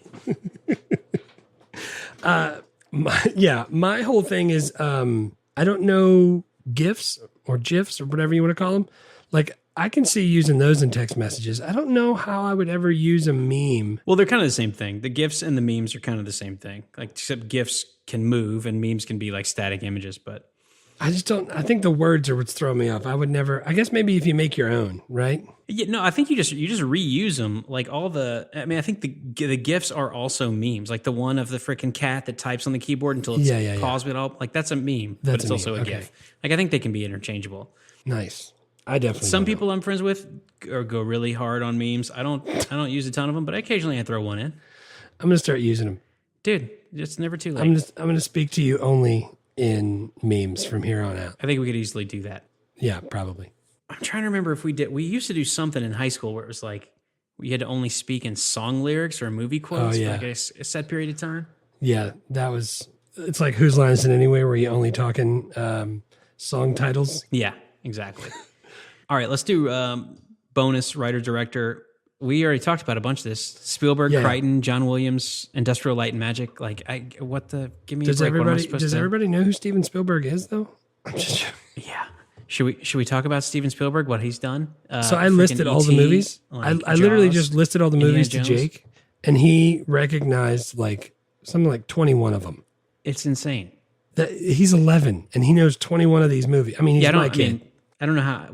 My whole thing is I don't know GIFs or GIFs or whatever you want to call them. Like, I can see using those in text messages. I don't know how I would ever use a meme. Well, they're kind of the same thing. The GIFs and the memes are kind of the same thing. Like, except GIFs can move and memes can be like static images, but... I just don't. I think the words are what's throwing me off. I would never. I guess maybe if you make your own, right? Yeah, no, I think you just reuse them. Like all the. I mean, I think the GIFs are also memes. Like the one of the freaking cat that types on the keyboard until it's paused it all. Like that's a meme, but it's also a GIF. Like I think they can be interchangeable. Nice. I definitely. Some people I'm friends with go really hard on memes. I don't use a ton of them, but occasionally I throw one in. I'm gonna start using them, dude. It's never too late. I'm gonna speak to you only in memes from here on out. I think we could easily do that. Yeah, probably. I'm trying to remember if we did. We used to do something in high school where it was like we had to only speak in song lyrics or movie quotes for like a set period of time. Yeah, that was. It's like Whose Line Is It Anyway, where you only talking song titles. Yeah, exactly. All right, let's do bonus writer director. We already talked about a bunch of this. Spielberg, Crichton, John Williams, Industrial Light and Magic. Like, give me a break. Does everybody know who Steven Spielberg is, though? I'm just yeah. Should we talk about Steven Spielberg, what he's done? So I listed all the movies. Like I literally just listed all the movies to Indiana Jones. Jake, and he recognized like something like 21 of them. It's insane. He's 11, and he knows 21 of these movies. I mean, he's my kid. I don't know how.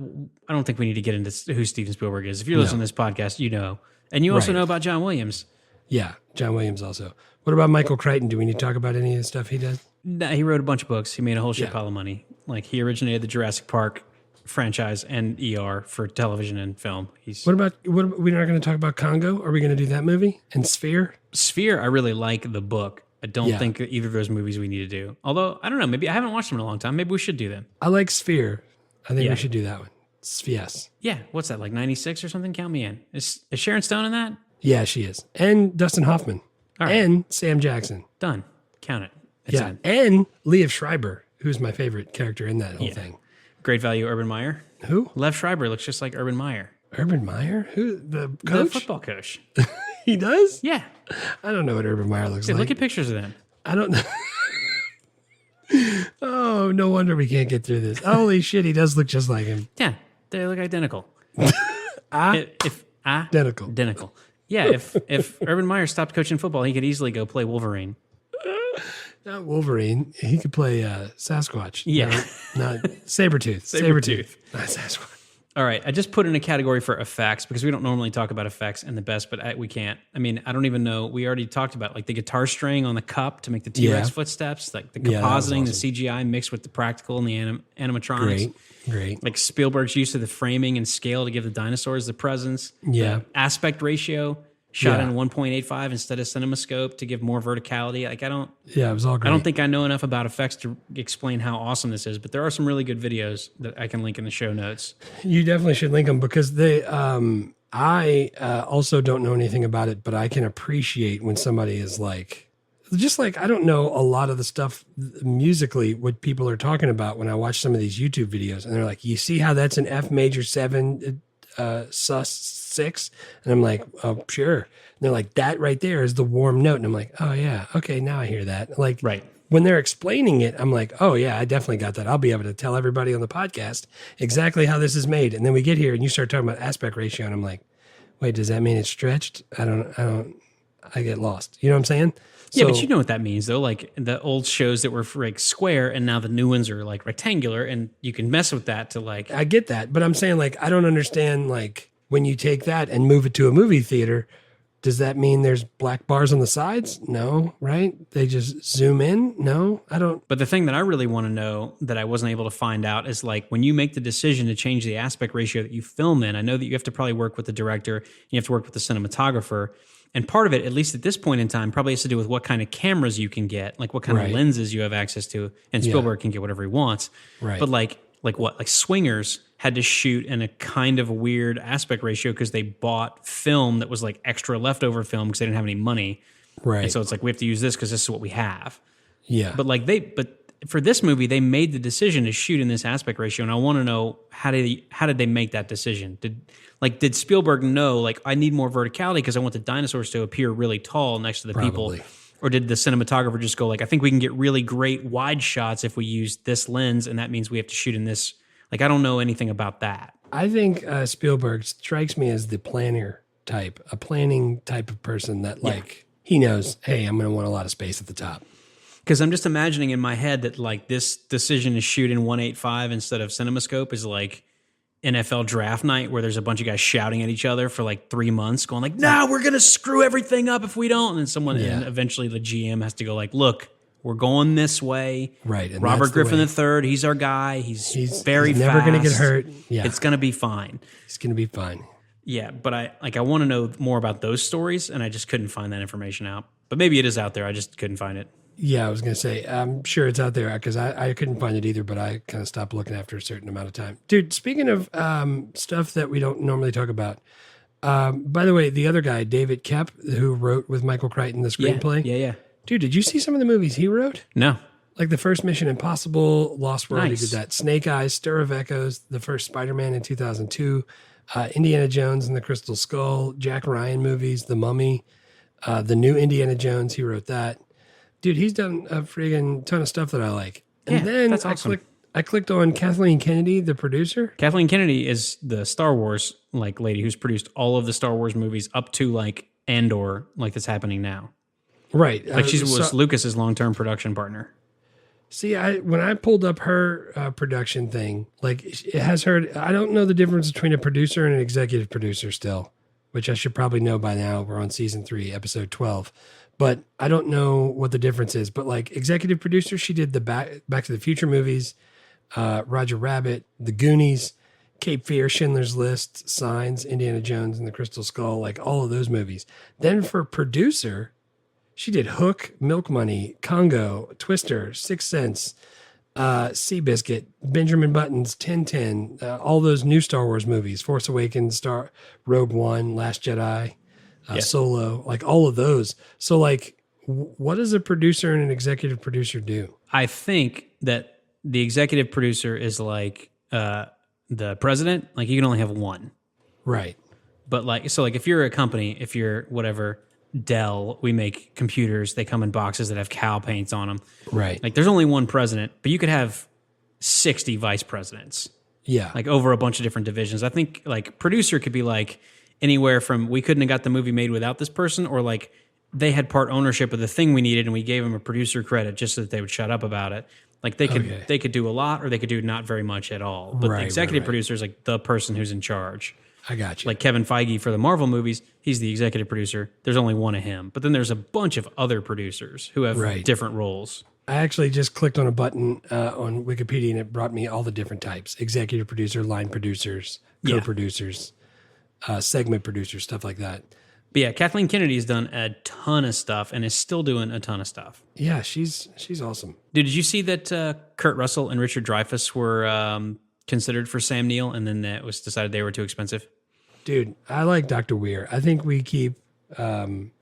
I don't think we need to get into who Steven Spielberg is. If you're listening to this podcast, you know. And you also know about John Williams. Yeah, John Williams also. What about Michael Crichton? Do we need to talk about any of the stuff he does? Nah, he wrote a bunch of books. He made a whole shit pile of money. Like, he originated the Jurassic Park franchise and ER for television and film. What we're not going to talk about Congo? Are we going to do that movie? And Sphere? Sphere, I really like the book. I don't think that either of those movies we need to do. Although, I don't know. Maybe I haven't watched them in a long time. Maybe we should do them. I like Sphere. I think we should do that one. Yes. Yeah. What's that, like 96 or something? Count me in. Is Sharon Stone in that? Yeah, she is. And Dustin Hoffman. All right. And Sam Jackson. Done. Count it. It's in. And Liev Schreiber, who's my favorite character in that whole thing. Great Value Urban Meyer. Who? Lev Schreiber looks just like Urban Meyer. Urban Meyer? Who? The coach? The football coach. He does? Yeah. I don't know what Urban Meyer looks Dude, like. look at pictures of them. I don't know. Oh, no wonder we can't get through this. Holy shit, he does look just like him. Yeah, they look identical. Identical. Yeah, if Urban Meyer stopped coaching football, he could easily go play Wolverine. Not Wolverine. He could play Sasquatch. Yeah. Not Sabretooth. Sabretooth. Not Sasquatch. All right, I just put in a category for effects because we don't normally talk about effects in the best, but we can't. I mean, I don't even know. We already talked about like the guitar string on the cup to make the T-Rex footsteps, like the compositing, the CGI mixed with the practical and the animatronics. Great. Like Spielberg's use of the framing and scale to give the dinosaurs the presence. Yeah. The aspect ratio shot in 1.85 instead of CinemaScope to give more verticality. Like it was all great. I don't think I know enough about effects to explain how awesome this is, but there are some really good videos that I can link in the show notes. You definitely should link them because they. I also don't know anything about it, but I can appreciate when somebody is like, just like I don't know a lot of the stuff musically what people are talking about when I watch some of these YouTube videos, and they're like, "You see how that's an F major 7 sus 6?" And I'm like, "Oh, sure." And they're like, "That right there is the warm note," and I'm like, "Oh yeah, okay, now I hear that." Like, right. When they're explaining it, I'm like, "Oh yeah, I definitely got that. I'll be able to tell everybody on the podcast exactly how this is made." And then we get here and you start talking about aspect ratio, and I'm like, "Wait, does that mean it's stretched?" I get lost. You know what I'm saying? Yeah, but you know what that means, though. Like the old shows that were like square, and now the new ones are like rectangular, and you can mess with that to like. I get that, but I'm saying like I don't understand like when you take that and move it to a movie theater, does that mean there's black bars on the sides? No, right? They just zoom in? No, I don't. But the thing that I really want to know that I wasn't able to find out is like when you make the decision to change the aspect ratio that you film in, I know that you have to probably work with the director, you have to work with the cinematographer. And part of it, at least at this point in time, probably has to do with what kind of cameras you can get, like what kind of lenses you have access to. And Spielberg can get whatever he wants. Right. But like what? Like Swingers had to shoot in a kind of weird aspect ratio because they bought film that was like extra leftover film because they didn't have any money. Right. And so it's like, we have to use this because this is what we have. Yeah. But for this movie, they made the decision to shoot in this aspect ratio. And I want to know, how did they make that decision? Did Spielberg know, like, I need more verticality because I want the dinosaurs to appear really tall next to the people? Or did the cinematographer just go like, I think we can get really great wide shots if we use this lens, and that means we have to shoot in this? Like, I don't know anything about that. I think Spielberg strikes me as the planning type of person that like, he knows, hey, I'm going to want a lot of space at the top. Because I'm just imagining in my head that like this decision to shoot in 1.85 instead of CinemaScope is like NFL draft night where there's a bunch of guys shouting at each other for like 3 months going like, no, we're going to screw everything up if we don't. And then and eventually the GM has to go like, look, we're going this way. Right. And Robert Griffin III, he's our guy. He's very fast. Never going to get hurt. Yeah. It's going to be fine. He's going to be fine. Yeah. But I want to know more about those stories, and I just couldn't find that information out. But maybe it is out there. I just couldn't find it. Yeah, I was going to say, I'm sure it's out there because I couldn't find it either, but I kind of stopped looking after a certain amount of time. Dude, speaking of stuff that we don't normally talk about, by the way, the other guy, David Koepp, who wrote with Michael Crichton the screenplay. Yeah. Dude, did you see some of the movies he wrote? No. Like the first Mission Impossible, Lost World, he did that. Snake Eyes, Stir of Echoes, the first Spider-Man in 2002, Indiana Jones and the Crystal Skull, Jack Ryan movies, The Mummy, the new Indiana Jones, he wrote that. Dude, he's done a friggin' ton of stuff that I like. And then that's awesome. I clicked on Kathleen Kennedy, the producer. Kathleen Kennedy is the Star Wars like lady who's produced all of the Star Wars movies up to like Andor, like that's happening now. Right. Like she was Lucas's long-term production partner. See, when I pulled up her production thing, like it has her, I don't know the difference between a producer and an executive producer still, which I should probably know by now. We're on season 3, episode 12. But I don't know what the difference is. But like executive producer, she did the Back to the Future movies, Roger Rabbit, The Goonies, Cape Fear, Schindler's List, Signs, Indiana Jones and the Crystal Skull, like all of those movies. Then for producer, she did Hook, Milk Money, Congo, Twister, Sixth Sense, Seabiscuit, Benjamin Button's, Tintin, all those new Star Wars movies, Force Awakens, Rogue One, Last Jedi. Solo, like all of those. So like, what does a producer and an executive producer do? I think that the executive producer is like the president, like you can only have one. Right. But like, so like if you're a company, if you're whatever, Dell, we make computers, they come in boxes that have cow paints on them. Right. Like there's only one president, but you could have 60 vice presidents. Yeah. Like over a bunch of different divisions. I think like producer could be like anywhere from we couldn't have got the movie made without this person, or like they had part ownership of the thing we needed and we gave them a producer credit just so that they would shut up about it. Like they could do a lot or they could do not very much at all. But the executive producer is like the person who's in charge. I got you. Like Kevin Feige for the Marvel movies, he's the executive producer. There's only one of him. But then there's a bunch of other producers who have different roles. I actually just clicked on a button on Wikipedia and it brought me all the different types: executive producer, line producers, co-producers, segment producers, stuff like that. But yeah, Kathleen Kennedy has done a ton of stuff and is still doing a ton of stuff. Yeah, she's awesome. Dude, did you see that Kurt Russell and Richard Dreyfuss were considered for Sam Neill, and then it was decided they were too expensive? Dude, I like Dr. Weir. I think we keep Sam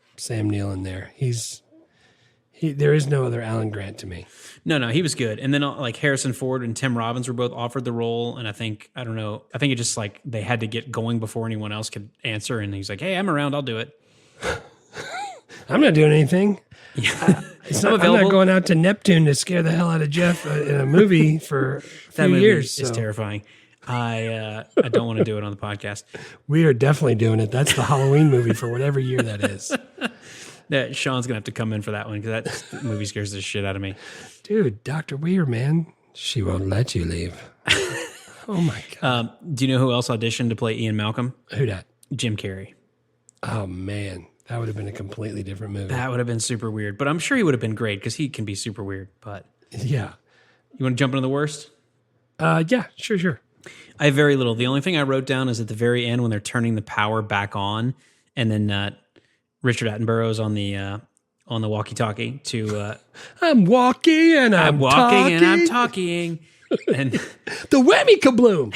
Neill in there. There is no other Alan Grant to me. No, he was good. And then like Harrison Ford and Tim Robbins were both offered the role, and I think it just like they had to get going before anyone else could answer, and he's like, "Hey, I'm around, I'll do it." I'm not doing anything. Yeah. I'm not going out to Neptune to scare the hell out of Jeff in a movie for a few years. It's terrifying. I don't want to do it on the podcast. We are definitely doing it. That's the Halloween movie for whatever year that is. Sean's going to have to come in for that one because that movie scares the shit out of me. Dude, Dr. Weir, man. She won't let you leave. Oh, my God. Do you know who else auditioned to play Ian Malcolm? Who dat? Jim Carrey. Oh, man. That would have been a completely different movie. That would have been super weird. But I'm sure he would have been great because he can be super weird. But yeah. You want to jump into the worst? Yeah, sure. I have very little. The only thing I wrote down is at the very end when they're turning the power back on, and then Richard Attenborough's on the walkie-talkie to I'm walking and I'm walking talking. and I'm talking and the whammy kabloom.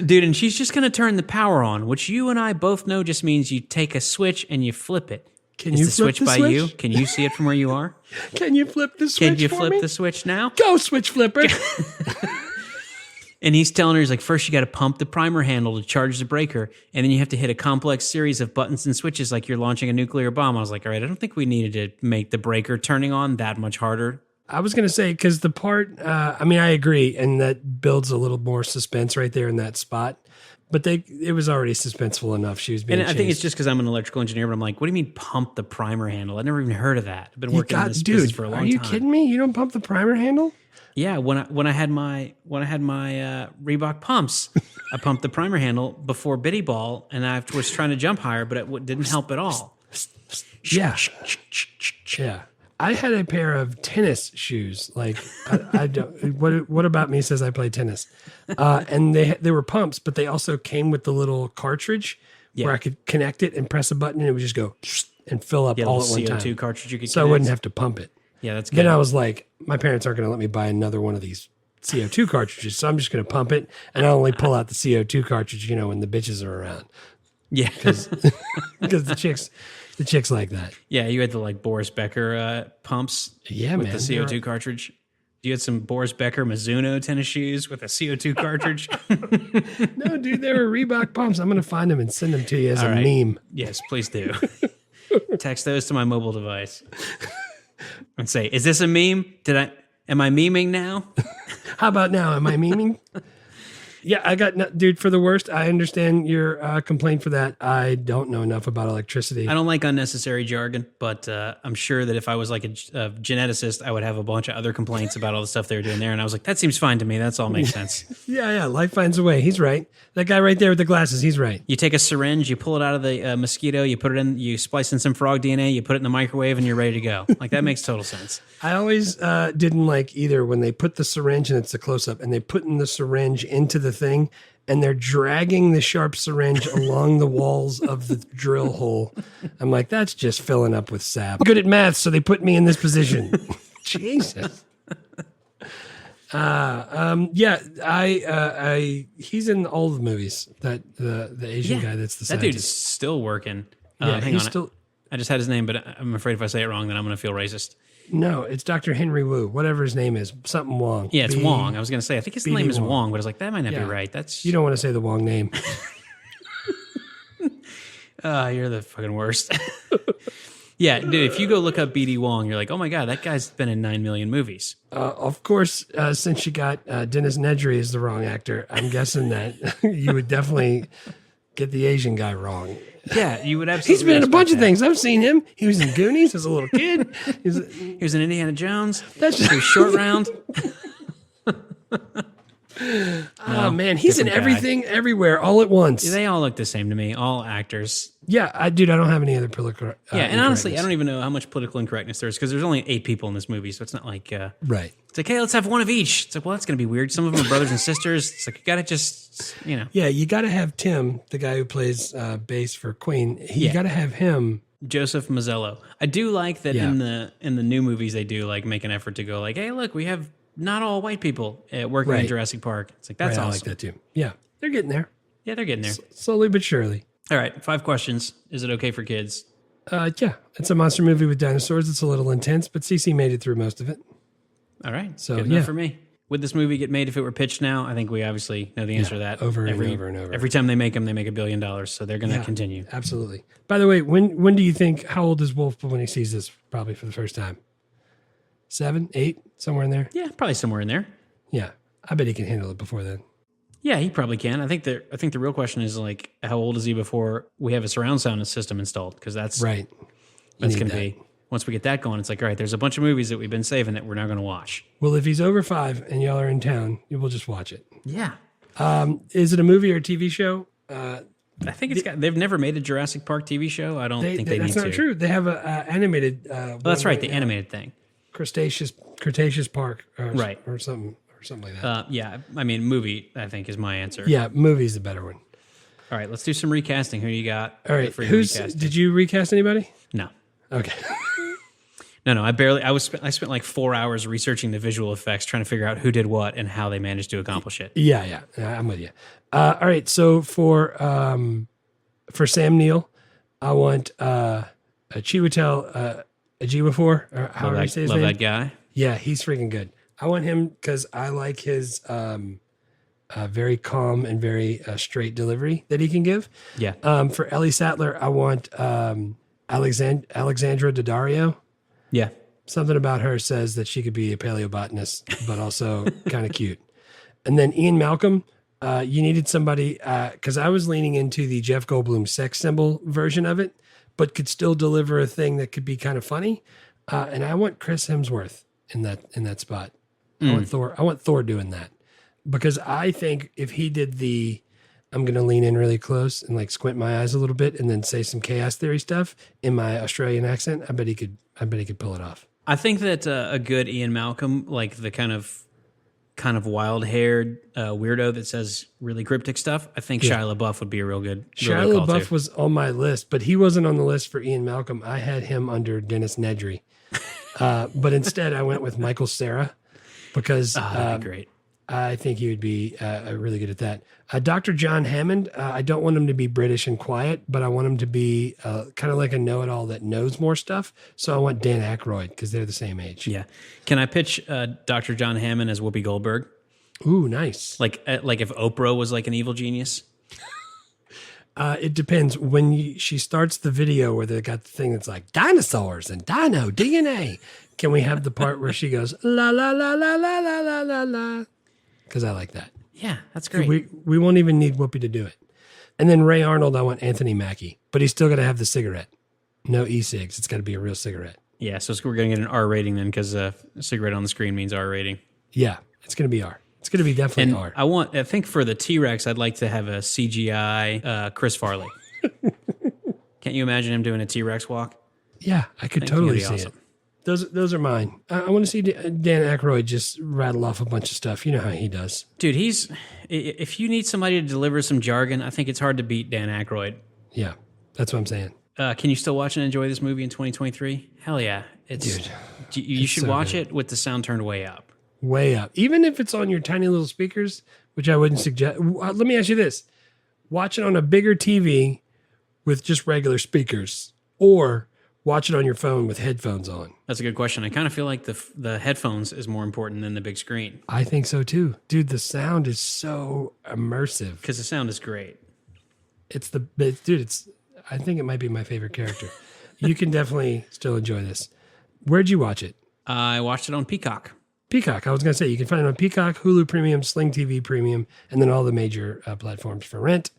Dude, and she's just going to turn the power on, which you and I both know just means you take a switch and you flip it. Can you flip the by switch? you? Can you see it from where you are? Can you flip the switch? Can you for flip me? the switch now? Go, switch flipper. And he's telling her, he's like, first you got to pump the primer handle to charge the breaker, and then you have to hit a complex series of buttons and switches like you're launching a nuclear bomb. I was like, all right, I don't think we needed to make the breaker turning on that much harder. I was going to say, because the part, I agree, and that builds a little more suspense right there in that spot. But it was already suspenseful enough. She was being chased. I think it's just because I'm an electrical engineer, but I'm like, what do you mean pump the primer handle? I've never even heard of that. I've been working in this business for a long time. Are you kidding me? You don't pump the primer handle? Yeah, when I had my Reebok pumps, I pumped the primer handle before Biddy Ball, and I was trying to jump higher, but it didn't help at all. Yeah. I had a pair of tennis shoes. Like I don't. What about me says I play tennis? And they were pumps, but they also came with the little cartridge where I could connect it and press a button, and it would just go and fill up all at one time. CO2 cartridge you could so I wouldn't have to pump it. Yeah, that's good. Then I was like, my parents aren't going to let me buy another one of these CO2 cartridges, so I'm just going to pump it, and I only pull out the CO2 cartridge, when the bitches are around. Yeah, because the chicks like that. Yeah, you had the like Boris Becker pumps. Yeah, with man, the CO2 cartridge. You had some Boris Becker Mizuno tennis shoes with a CO2 cartridge. No, dude, they were Reebok pumps. I'm going to find them and send them to you as a meme. Yes, please do. Text those to my mobile device and say, "Is this a meme? Am I memeing now?" How about now? Am I memeing? Yeah, dude, for the worst, I understand your complaint for that. I don't know enough about electricity. I don't like unnecessary jargon, but I'm sure that if I was like a geneticist, I would have a bunch of other complaints about all the stuff they were doing there. And I was like, that seems fine to me. That's all makes sense. Yeah, life finds a way. He's right. That guy right there with the glasses, he's right. You take a syringe, you pull it out of the mosquito, you put it in, you splice in some frog DNA, you put it in the microwave, and you're ready to go. Like, that makes total sense. I always didn't like either when they put the syringe, and it's a close-up, and they put in the syringe into the thing, and they're dragging the sharp syringe along the walls of the drill hole. I'm like, that's just filling up with sap. I'm good at math, so they put me in this position. Jesus. He's in all the movies. That the Asian guy that's the that scientist. dude is still working. Yeah, Hang he's on. still. I just had his name, but I'm afraid if I say it wrong, then I'm going to feel racist. No, it's Dr. Henry Wu, whatever his name is, something Wong. Yeah, it's Wong. I was going to say, I think his name is Wong. Wong, but I was like, that might not be right. That's You don't want to say the Wong name. You're the fucking worst. Yeah, dude, if you go look up BD Wong, you're like, oh my God, that guy's been in 9 million movies. Of course, since you got Dennis Nedry as the wrong actor, I'm guessing that you would definitely get the Asian guy wrong. Yeah, you would absolutely. He's been in a bunch of things. I've seen him. He was in Goonies as a little kid. He was in Indiana Jones. That's just he was Short Round. Oh man, he's in everything, everywhere, all at once. They all look the same to me. All actors. Yeah, I don't have any other political. And honestly, I don't even know how much political incorrectness there is because there's only 8 people in this movie, so it's not like right. It's like, hey, let's have one of each. It's like, well, that's going to be weird. Some of them are brothers and sisters. It's like you got to just, Yeah, you got to have Tim, the guy who plays bass for Queen. You got to have him. Joseph Mazzello. I do like that in the new movies they do like make an effort to go like, hey, look, we have not all white people working in Jurassic Park. It's like that's awesome. I like that too. Yeah, they're getting there. Yeah, they're getting there Slowly but surely. All right, 5 questions. Is it okay for kids? Yeah, it's a monster movie with dinosaurs. It's a little intense, but CC made it through most of it. All right, so good enough for me. Would this movie get made if it were pitched now? I think we obviously know the answer to that. Over and over. Every time they make them, they make $1 billion, so they're going to continue. Absolutely. By the way, when do you think? How old is Wolf when he sees this? Probably for the first time. 7, 8, somewhere in there. Yeah, probably somewhere in there. Yeah, I bet he can handle it before then. Yeah, he probably can. I think the real question is like, how old is he before we have a surround sound system installed? Because that's right. That's going to be once we get that going. It's like, all right, there's a bunch of movies that we've been saving that we're now going to watch. Well, if he's over 5 and y'all are in town, we'll just watch it. Yeah. Is it a movie or a TV show? I think they've never made a Jurassic Park TV show. I don't think they need to. That's not true. They have an animated. That's right, the animated thing. Cretaceous Park, right, or something like that. Yeah, I mean, movie. I think is my answer. Yeah, movie's the better one. All right, let's do some recasting. Who you got? All right, did you recast anybody? No. Okay. No. I spent like 4 hours researching the visual effects, trying to figure out who did what and how they managed to accomplish it. Yeah, I'm with you. All right, so for Sam Neill, I want Chiwetel Ejiofor, or however you say his name. Love that guy. Yeah, he's freaking good. I want him because I like his very calm and very straight delivery that he can give. Yeah. For Ellie Sattler, I want Alexandra Daddario. Yeah. Something about her says that she could be a paleobotanist, but also kind of cute. And then Ian Malcolm, you needed somebody, because I was leaning into the Jeff Goldblum sex symbol version of it, but could still deliver a thing that could be kind of funny. And I want Chris Hemsworth in that spot. I want Thor doing that, because I think if he did I'm going to lean in really close and like squint my eyes a little bit and then say some chaos theory stuff in my Australian accent, I bet he could pull it off. I think that a good Ian Malcolm, like the kind of wild-haired weirdo that says really cryptic stuff, I think Shia LaBeouf would be a real good. Shia LaBeouf was on my list, but he wasn't on the list for Ian Malcolm. I had him under Dennis Nedry, but instead I went with Michael Cera because that'd be great. I think he would be really good at that. Dr. John Hammond, I don't want him to be British and quiet, but I want him to be kind of like a know-it-all that knows more stuff. So I want Dan Aykroyd because they're the same age. Yeah. Can I pitch Dr. John Hammond as Whoopi Goldberg? Ooh, nice. Like if Oprah was like an evil genius? It depends. When she starts the video where they got the thing that's like dinosaurs and dino DNA, can we have the part where she goes, la, la, la, la, la, la, la, la, la? Because I like that. Yeah, that's great. We won't even need Whoopi to do it. And then Ray Arnold, I want Anthony Mackie, but he's still got to have the cigarette. No e-cigs. It's got to be a real cigarette. Yeah, so we're going to get an R rating then because a cigarette on the screen means R rating. Yeah, it's going to be R. It's going to be definitely R. I think for the T-Rex, I'd like to have a CGI Chris Farley. Can't you imagine him doing a T-Rex walk? Yeah, I could totally see it. Those are mine. I want to see Dan Aykroyd just rattle off a bunch of stuff. You know how he does. Dude, if you need somebody to deliver some jargon, I think it's hard to beat Dan Aykroyd. Yeah, that's what I'm saying. Can you still watch and enjoy this movie in 2023? Hell yeah. Dude, you should watch it with the sound turned way up. Way up. Even if it's on your tiny little speakers, which I wouldn't suggest. Let me ask you this. Watch it on a bigger TV with just regular speakers, or watch it on your phone with headphones on? That's a good question. I kind of feel like the headphones is more important than the big screen. I think so too. Dude, the sound is so immersive. Because the sound is great. I think it might be my favorite character. You can definitely still enjoy this. Where'd you watch it? I watched it on Peacock. Peacock. I was going to say, you can find it on Peacock, Hulu Premium, Sling TV Premium, and then all the major platforms for rent.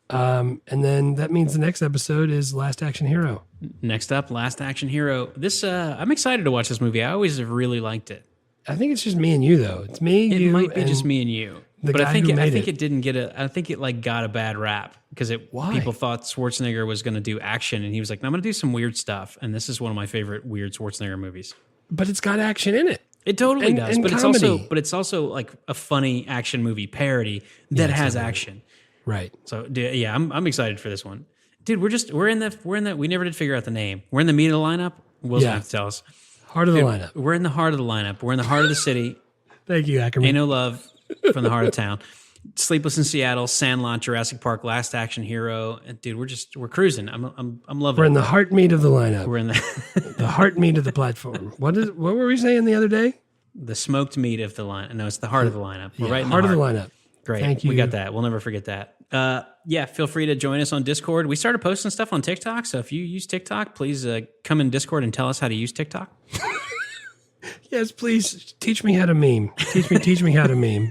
And then that means the next episode is Last Action Hero. Next up, Last Action Hero. This I'm excited to watch this movie. I always have really liked it. I think it's just me and you, though. It's me, It you, might be and just me and you. the But guy I think who it, I made think it. it didn't get I think it like got a bad rap because Why? people thought Schwarzenegger was going to do action, and he was like, "No, I'm going to do some weird stuff." And this is one of my favorite weird Schwarzenegger movies. But it's got action in it. It totally And- does, and but comedy. it's also like a funny action movie parody that has action. Right. So yeah, I'm excited for this one, dude. We're in the we never did figure out the name. We're in the meat of the lineup. Will's gonna have to tell us. Heart of the lineup. We're in the heart of the lineup. We're in the heart of the city. Thank you, Ackerman. Ain't no love from the heart of town. Sleepless in Seattle, Sandlot, Jurassic Park, Last Action Hero. And dude, we're cruising. I'm loving We're it. in the heart meat of the lineup. We're in the The heart meat of the platform. What were we saying the other day? the smoked meat of the line. No, it's the heart of the lineup. We're right in heart the of heart. the lineup. Great. Thank you. We got that. We'll never forget that. Yeah, feel free to join us on Discord. We started posting stuff on TikTok, so if you use TikTok, please come in Discord and tell us how to use TikTok. Yes, please teach me how to meme. Teach me how to meme.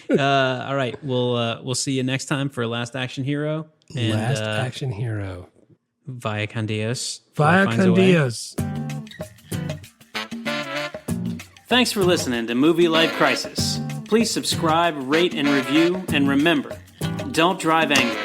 All right, we'll see you next time for Last Action Hero. And, Last Action Hero. Via con Dios. Via Finds a con way. Dios. Thanks for listening to Movie Life Crisis. Please subscribe, rate, and review, and remember, don't drive angry.